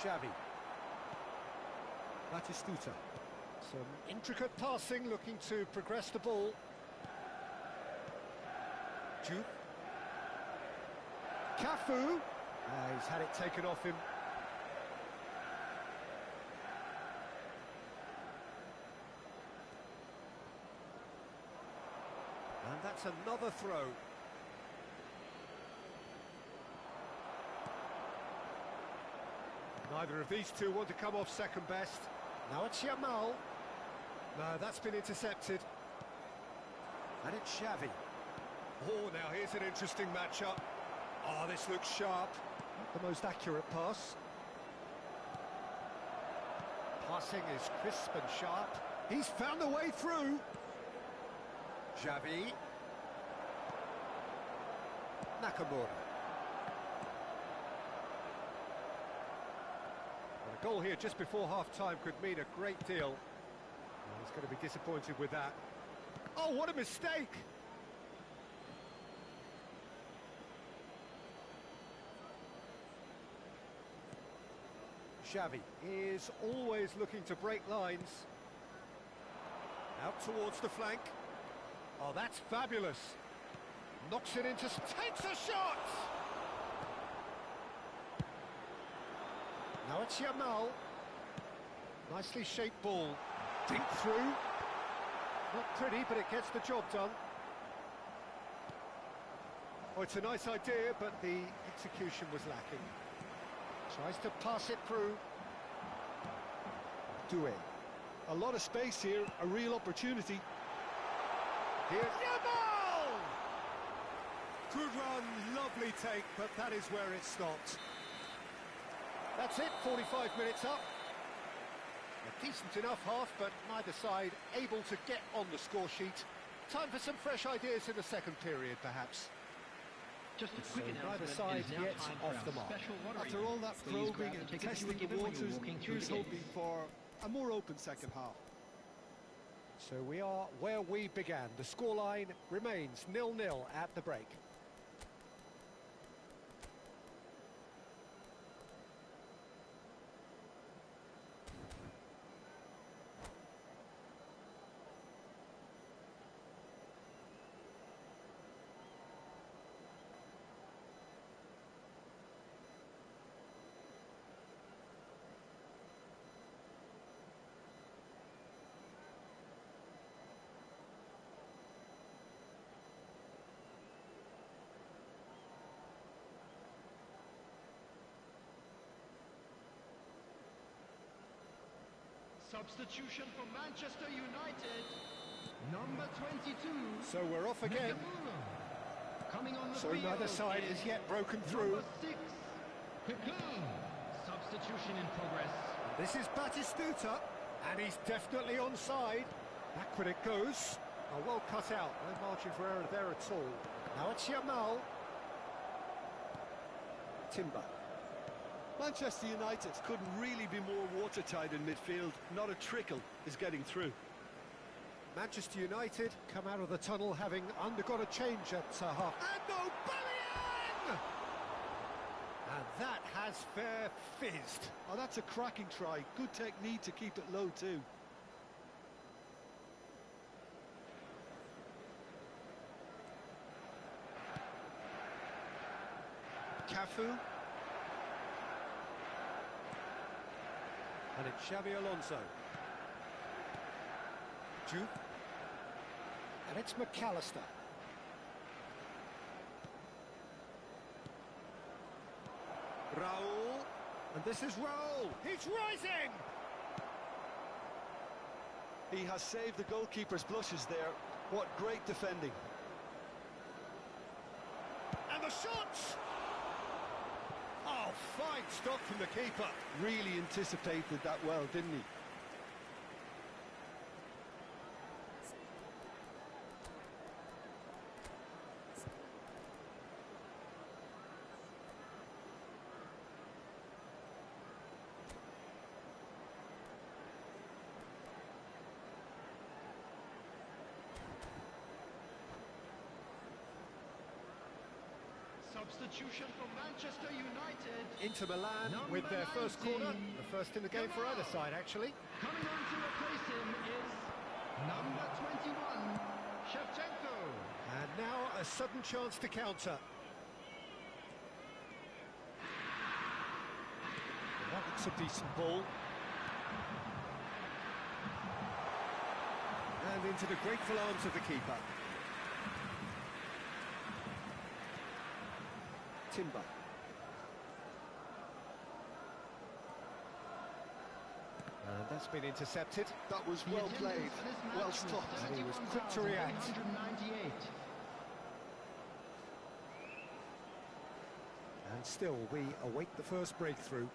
S4: Xavi. Batistuta. Some intricate passing, looking to progress the ball. Juve. Cafu. He's had it taken off him. And that's another throw. Neither of these two want to come off second best. Now it's Yamal. No, that's been intercepted. And it's Xavi. Oh, now here's an interesting matchup. Oh, this looks sharp. Not the most accurate pass. Passing is crisp and sharp. He's found a way through. Xavi. Nakamura. And a goal here just before half-time could mean a great deal. Well, he's going to be disappointed with that. Oh, what a mistake! Xavi is always looking to break lines. Out towards the flank. Oh, that's fabulous. Knocks it into... takes a shot! Now it's Yamal. Nicely shaped ball. Dink through. Not pretty, but it gets the job done. Oh, it's a nice idea, but the execution was lacking. Tries to pass it through. Doué.
S5: A lot of space here, a real opportunity.
S4: Here's Yamal! Good run, lovely take, but that is where it stopped. That's it, 45 minutes up. A decent enough half, but neither side able to get on the score sheet. time for some fresh ideas in the second period, perhaps.
S3: Just a quick announcement,
S4: neither side
S3: it is now
S4: gets
S3: time for
S4: off
S3: our
S4: the mark.
S3: special lottery.
S5: After all that
S3: Please grab
S5: probing
S3: the
S5: and
S3: tickets you were
S5: testing the
S3: given when you were
S5: waters,
S3: walking through
S5: here's
S3: the
S5: hoping
S3: gates.
S5: for a more open second half.
S4: So we are where we began. The scoreline remains 0-0 at the break.
S2: Substitution for Manchester United. Number 22.
S4: So we're off again.
S2: Nakamura. Coming on the
S4: So
S2: field
S4: neither side
S2: is
S4: has yet broken through.
S2: Number 6. Cocoon. Substitution in progress.
S4: This is Batistuta, and he's definitely onside. Backward it goes. Oh, well cut out. No margin for error there at all. Now it's Yamal. Timber.
S5: Manchester United couldn't really be more watertight in midfield. Not a trickle is getting through.
S4: Manchester United come out of the tunnel having undergone a change at half. And Aubameyang! And that has fair fizzed.
S5: Oh, that's a cracking try. Good technique to keep it low too.
S4: Cafu. And it's Xabi Alonso. Juve. And it's McAllister. Raul. And this is Raul. He's rising!
S5: He has saved the goalkeeper's blushes there. What great defending.
S4: And the shots! Oh, fine stop from the keeper.
S5: Really anticipated that well, didn't he?
S2: Substitution for Manchester United.
S4: Inter Milan
S2: Number
S4: with their first
S2: 19.
S4: corner. The first in the game for either side, actually.
S2: Coming on to replace him is number 21, Shevchenko.
S4: And now a sudden chance to counter. That's a decent ball. And into the grateful arms of the keeper. Timber. And that's been intercepted.
S5: That was well played, well stopped.
S4: And he was quick to react.
S2: 198.
S4: And still, we await the first breakthrough.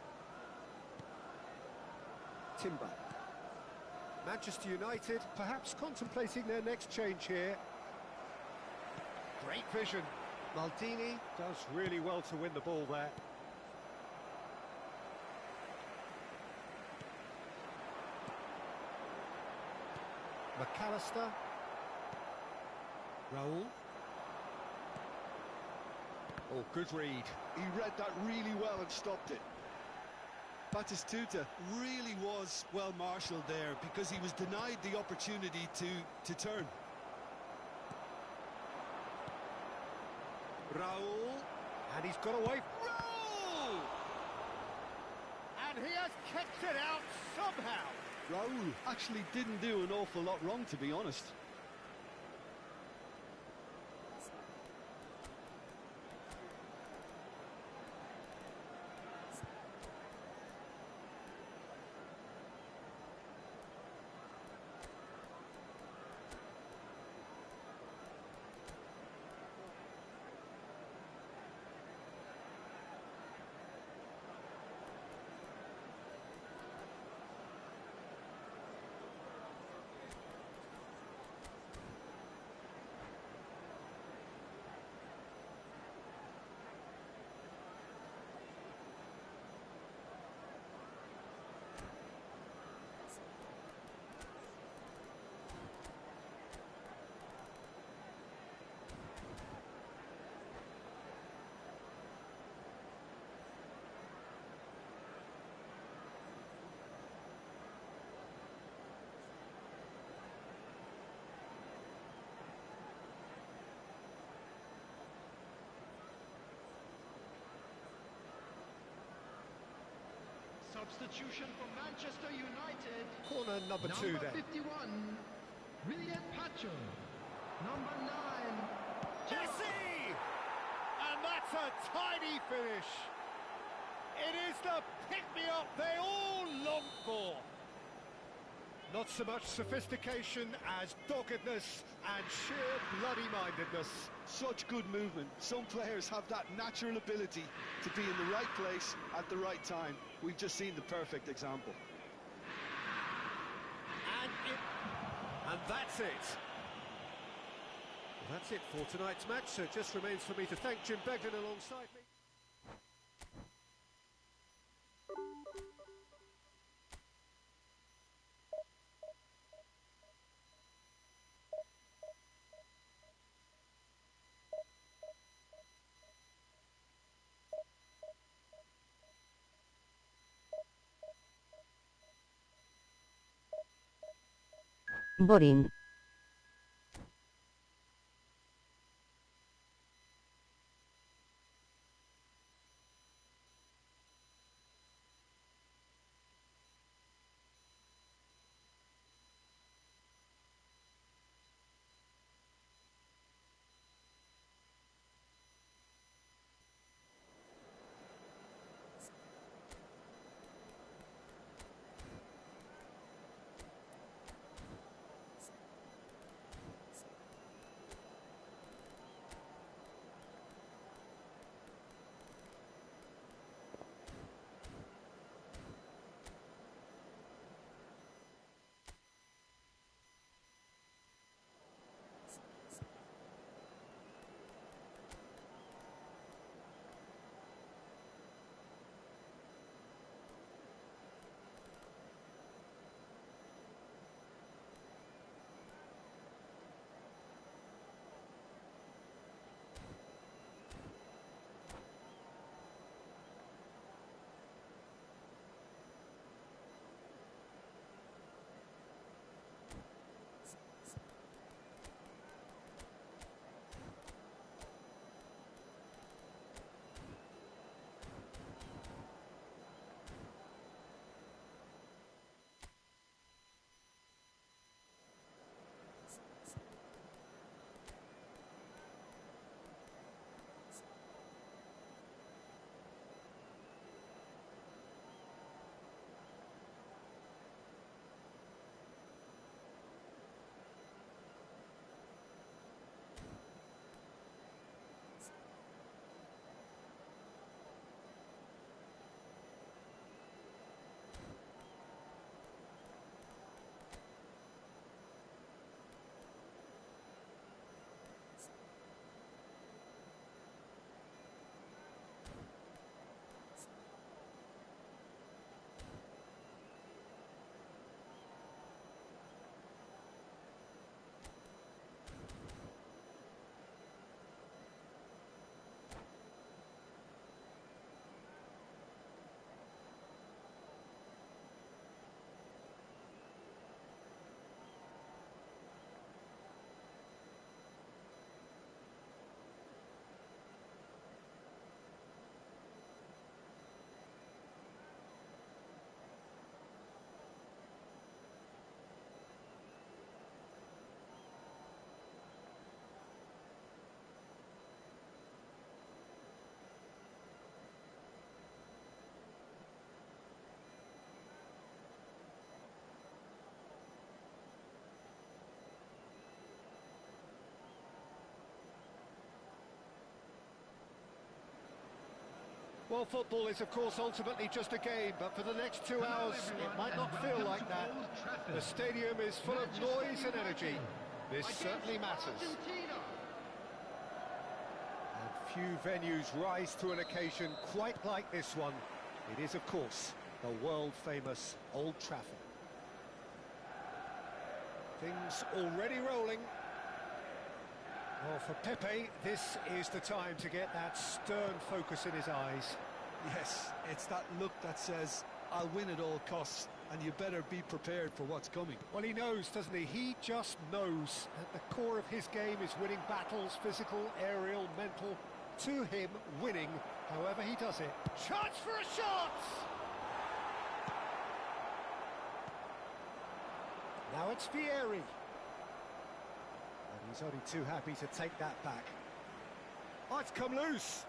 S4: Timber. Manchester United perhaps contemplating their next change here. Great vision. Maldini does really well to win the ball there. McAllister. Raul. Oh, good read.
S5: He read that really well and stopped it. Batistuta really was well marshalled there because he was denied the opportunity to turn.
S4: Raul. And he's got away. Raul! And he has kept it out somehow.
S5: Raul actually didn't do an awful lot wrong, to be honest.
S2: substitution for Manchester United.
S4: Corner number 2
S2: Number
S4: then.
S2: 51, William Pacho. Number 9,
S4: Messi! And that's a tiny finish. It is the pick-me-up they all long for. Not so much sophistication as doggedness and sheer bloody-mindedness.
S5: Such good movement. Some players have that natural ability to be in the right place at the right time. We've just seen the perfect example.
S4: And that's it. Well, that's it for tonight's match, so it just remains for me to thank Jim Beglin alongside me.
S1: Boring.
S4: Well, football is, of course, ultimately just a game, but for the next 2 hours, it might not feel like that. The stadium is full of noise and energy. This certainly matters. And few venues rise to an occasion quite like this one. It is, of course, the world-famous Old Trafford. Things already rolling. Well, for Pepe, this is the time to get that stern focus in his eyes.
S5: Yes, it's that look that says, I'll win at all costs, and you better be prepared for what's coming.
S4: Well, he knows, doesn't he? He just knows. At the core of his game is winning battles, physical, aerial, mental. To him, winning, however he does it. Chance for a shot! Now it's Vieri. And he's only too happy to take that back. Oh, it's come loose.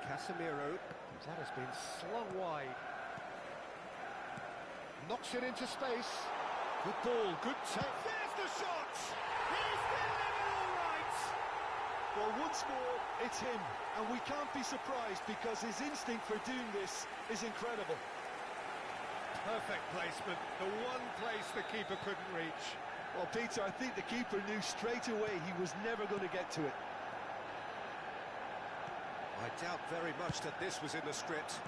S4: Casemiro, that has been slung wide. Knocks it into space. Good ball, good take. There's the shot! He's delivered all right!
S5: Well, once more, it's him, and we can't be surprised because his instinct for doing this is incredible.
S4: Perfect placement, the one place the keeper couldn't reach.
S5: Well, Peter, I think the keeper knew straight away he was never going to get to it.
S4: I doubt very much that this was in the script.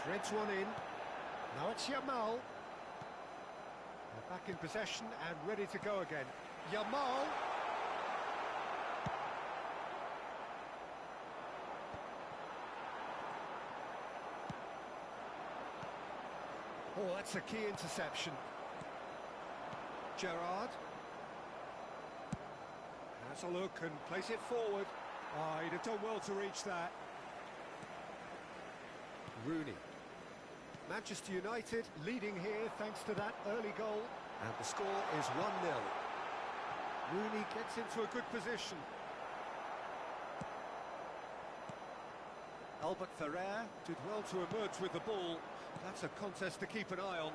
S4: Threads one in. Now it's Yamal. They're back in possession and ready to go again. Yamal. Oh, that's a key interception. Gerrard. Has a look and plays it forward. Oh, he'd have done well to reach that. Rooney. Manchester United leading here thanks to that early goal. And the score is 1-0. Rooney gets into a good position. Albert Ferrer did well to emerge with the ball. That's a contest to keep an eye on.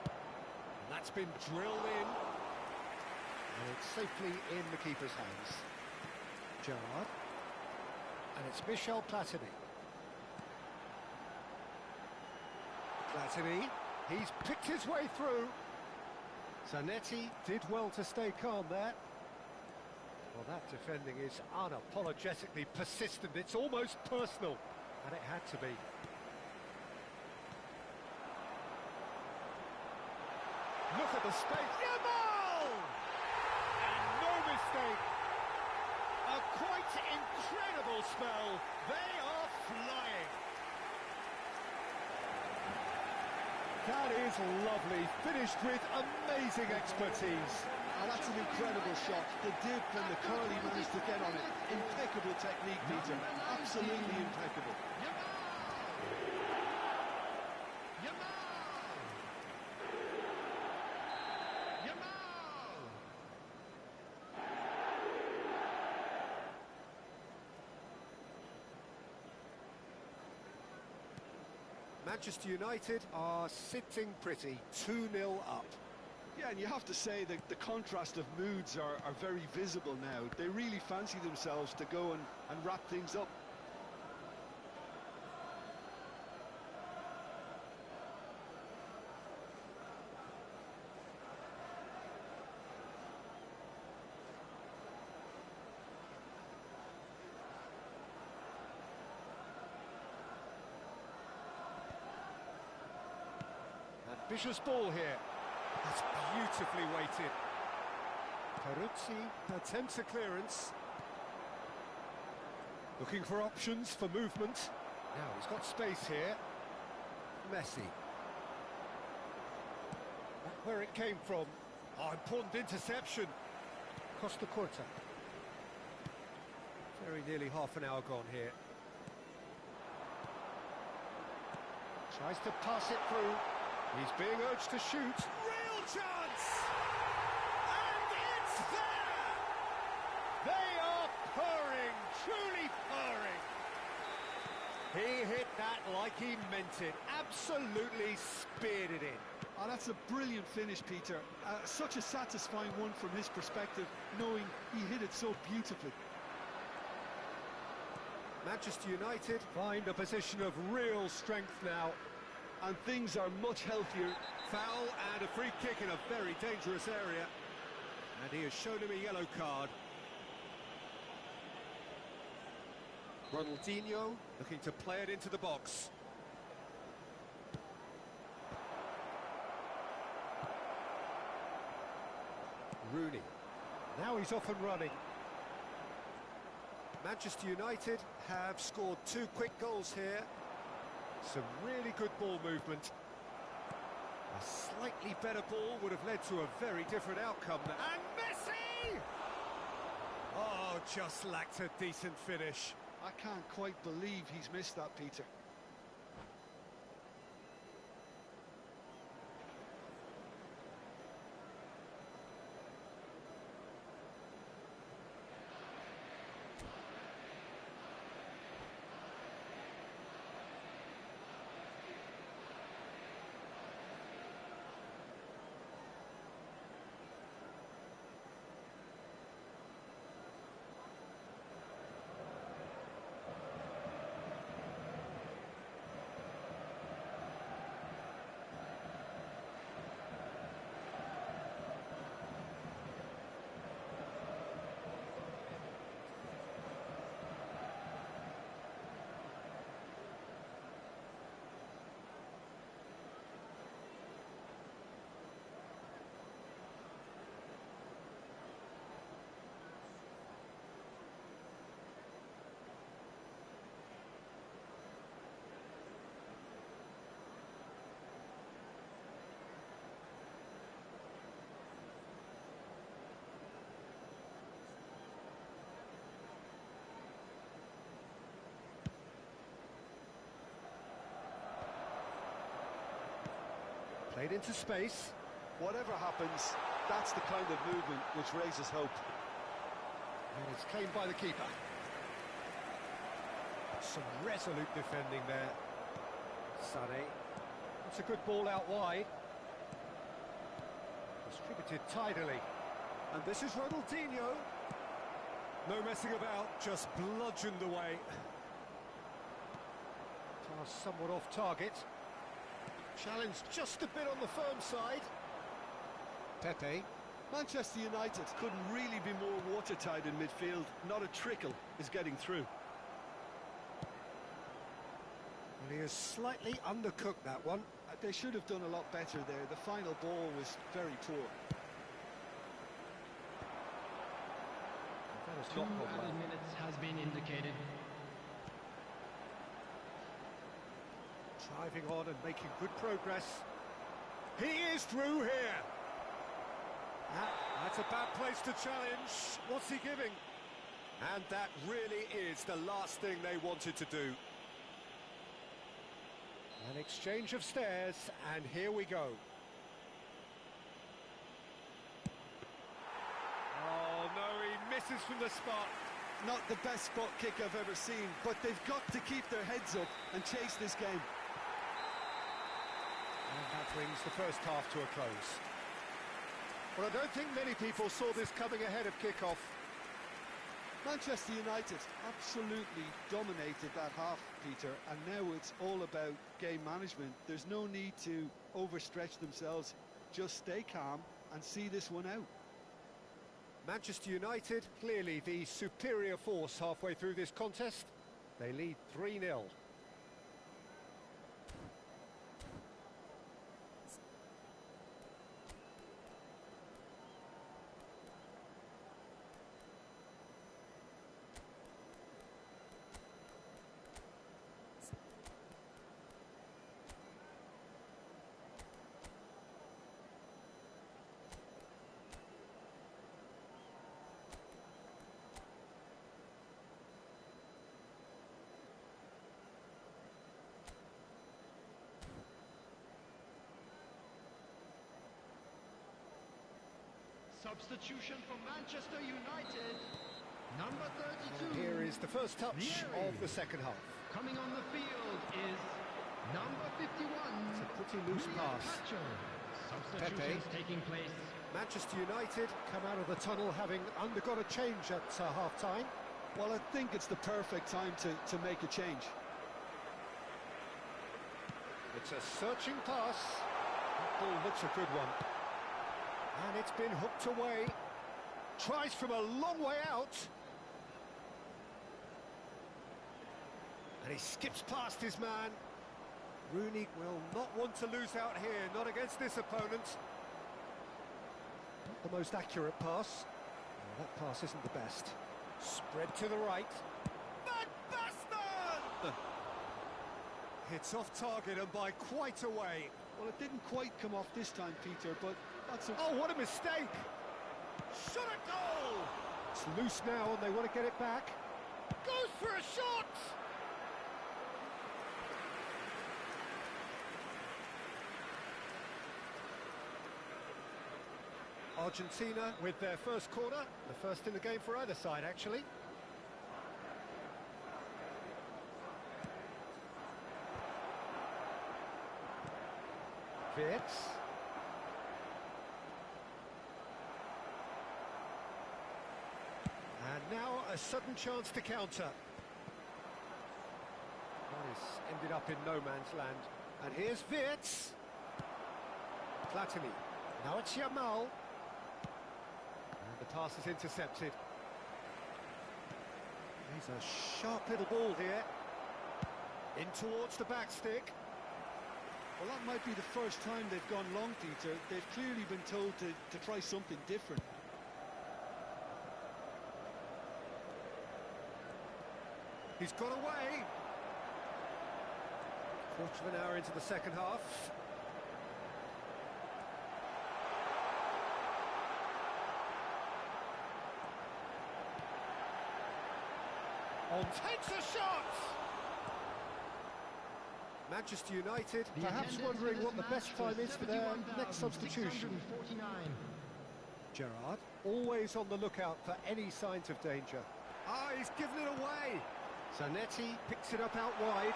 S4: And that's been drilled in. And it's safely in the keeper's hands. Gerrard. And it's Michel Platini. Platini, he's picked his way through. Zanetti did well to stay calm there. Well, that defending is unapologetically persistent. It's almost personal, and it had to be. Look at the space. Yamal! And no mistake. A quite incredible spell. They are flying. That is lovely, finished with amazing expertise.
S5: And that's an incredible shot. The dip and the curl he managed to get on it. Impeccable technique, Peter. Absolutely impeccable.
S4: Manchester United are sitting pretty, 2-0 up.
S5: Yeah, and you have to say that the contrast of moods are very visible now. They really fancy themselves to go and wrap things up.
S4: Ambitious ball here. That's beautifully weighted. Peruzzi attempts a clearance. Looking for options for movement. Now he's got space here. Messi. Back where it came from. Oh, important interception. Costa Curta. Very nearly half an hour gone here. Tries to pass it through. He's being urged to shoot. Real chance! And it's there! They are purring, truly purring. He hit that like he meant it. Absolutely speared it in.
S5: Oh, that's a brilliant finish, Peter. Such a satisfying one from his perspective, knowing he hit it so beautifully.
S4: Manchester United find a position of real strength now.
S5: And things are much healthier.
S4: Foul and a free kick in a very dangerous area. And he has shown him a yellow card. Ronaldinho looking to play it into the box. Rooney. Now he's off and running. Manchester United have scored 2 quick goals here. Some really good ball movement. A slightly better ball would have led to a very different outcome. And Messi! Oh, just lacked a decent finish.
S5: I can't quite believe he's missed that, Peter.
S4: Played into space.
S5: Whatever happens, that's the kind of movement which raises hope.
S4: And it's claimed by the keeper. Some resolute defending there. Sané. It's a good ball out wide. Distributed tidily. And this is Ronaldinho. No messing about, just bludgeoned away. Pass somewhat off target. Challenged just a bit on the firm side. Pepe.
S5: Manchester United couldn't really be more watertight in midfield. Not a trickle is getting through.
S4: Well, he has slightly undercooked that one.
S5: They should have done a lot better there. The final ball was very poor.
S3: 2 added minutes has been indicated.
S4: Driving on and making good progress. He is through here. That's a bad place to challenge. What's he giving? And that really is the last thing they wanted to do. An exchange of stares, and here we go. Oh no, he misses from the spot.
S5: Not the best spot kick I've ever seen, but they've got to keep their heads up and chase this game.
S4: And that brings the first half to a close. Well, I don't think many people saw this coming ahead of kick-off.
S5: Manchester United absolutely dominated that half, Peter, and now it's all about game management. There's no need to overstretch themselves. Just stay calm and see this one out.
S4: Manchester United, clearly the superior force halfway through this contest. They lead 3-0.
S2: Substitution for Manchester United. Number 32.
S4: And here is the first touch of the second half.
S2: Coming on the field is number 51.
S4: It's a pretty loose pass.
S2: Substitutions taking place.
S4: Manchester United come out of the tunnel having undergone a change at half-time.
S5: Well, I think it's the perfect time to make a change.
S4: It's a searching pass. That ball looks a good one. And it's been hooked away. Tries from a long way out. And he skips past his man. Rooney will not want to lose out here, not against this opponent. Not the most accurate pass. No, that pass isn't the best. Spread to the right. Van Basten! Hits off target and by quite a way.
S5: Well, it didn't quite come off this time, Peter, but that's a...
S4: Oh, what a mistake! Shot a goal! It's loose now and they want to get it back. Goes for a shot! Argentina with their first corner, the first in the game for either side actually. Wirtz. And now a sudden chance to counter. That is ended up in no man's land. And here's Wirtz. Platini. Now it's Yamal. And the pass is intercepted. He's a sharp little ball here. In towards the back stick.
S5: Well, that might be the first time they've gone long, Peter. They've clearly been told to try something different.
S4: He's got away. Quarter of an hour into the second half. On takes a shot! Manchester United perhaps wondering what the best time is for their next substitution. Gerrard always on the lookout for any signs of danger. Ah, he's given it away! Zanetti picks it up out wide.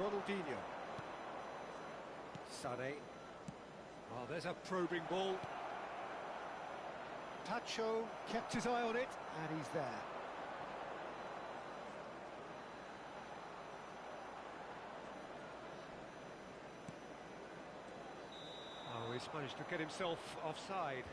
S4: Ronaldinho. Sane. Oh, there's a probing ball. Tacho kept his eye on it, and he's there. Oh, he's managed to get himself offside.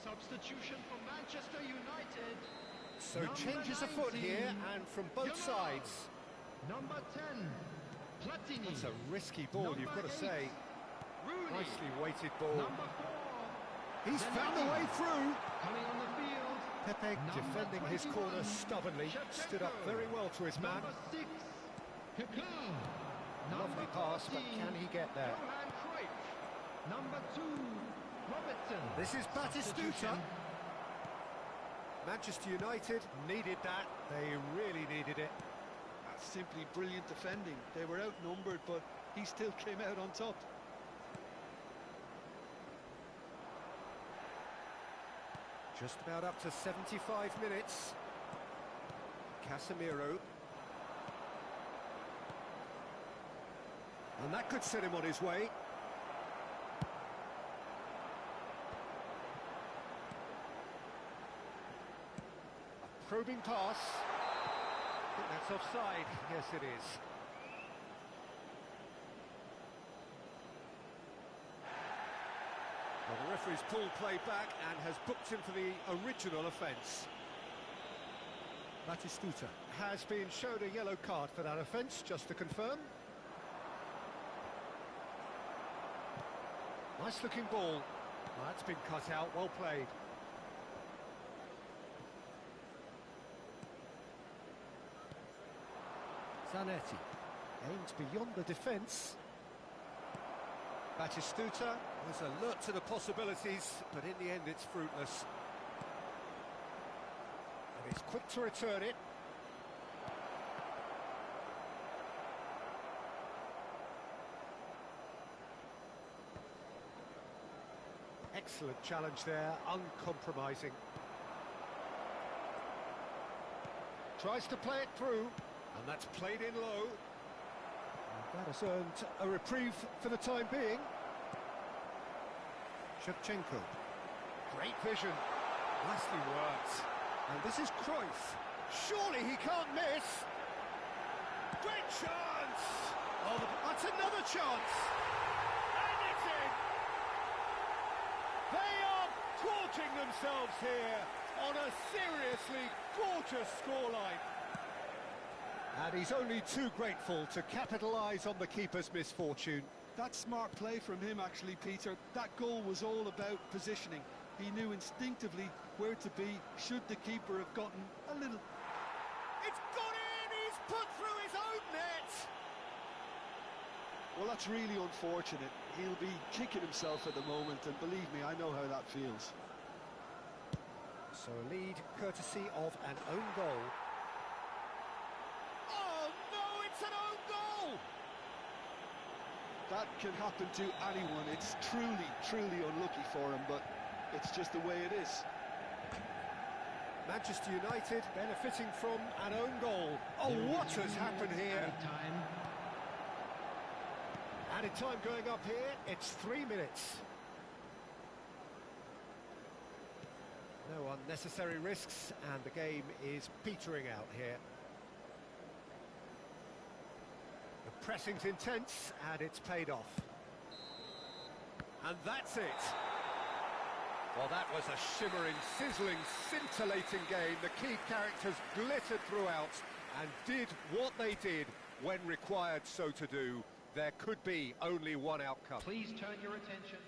S2: Substitution for Manchester United.
S4: So changes afoot here, and from both sides.
S2: Number 10, Platini.
S4: That's a risky ball, you've got to say. Nicely weighted ball.
S2: Number 4.
S4: He's found a way through.
S2: Coming on the field.
S4: Pepe defending his corner stubbornly, stood up very well to his man.
S2: Number 6, Kaká.
S4: Lovely pass, but can he get there?
S2: Johan Cruyff. Number 2, Robertson.
S4: This is Batistuta. Manchester United needed that. They really needed it.
S5: That's simply brilliant defending. They were outnumbered, but he still came out on top.
S4: Just about up to 75 minutes. Casemiro. And that could set him on his way. A probing pass. I think that's offside. Yes, it is. Well, the referee's pulled play back and has booked him for the original offence. Batistuta has been shown a yellow card for that offence, just to confirm. Nice looking ball. Well, that's been cut out, well played. Zanetti aims beyond the defence. Batistuta was alert to the possibilities, but in the end it's fruitless. And he's quick to return it. Excellent challenge there, uncompromising. Tries to play it through, and that's played in low. And that has earned a reprieve for the time being. Shevchenko. Great vision. Nicely worked. And this is Cruyff. Surely he can't miss. Great chance! Oh, that's another chance! And it's in! They are gorging themselves here on a seriously gorgeous scoreline. And he's only too grateful to capitalise on the keeper's misfortune.
S5: That's smart play from him, actually, Peter. That goal was all about positioning. He knew instinctively where to be should the keeper have gotten a little...
S4: It's got in! He's put through his own net!
S5: Well, that's really unfortunate. He'll be kicking himself at the moment, and believe me, I know how that feels.
S4: So a lead courtesy of an own goal. Oh no, it's an own goal!
S5: That can happen to anyone. It's truly, truly unlucky for him, but it's just the way it is.
S4: Manchester United benefiting from an own goal. Oh, what has happened here? Added time going up here, it's 3 minutes. No unnecessary risks, and the game is petering out here. The pressing's intense, and it's paid off. And that's it. Well, that was a shimmering, sizzling, scintillating game. The key characters glittered throughout and did what they did when required so to do. There could be only one outcome.
S3: Please turn your attention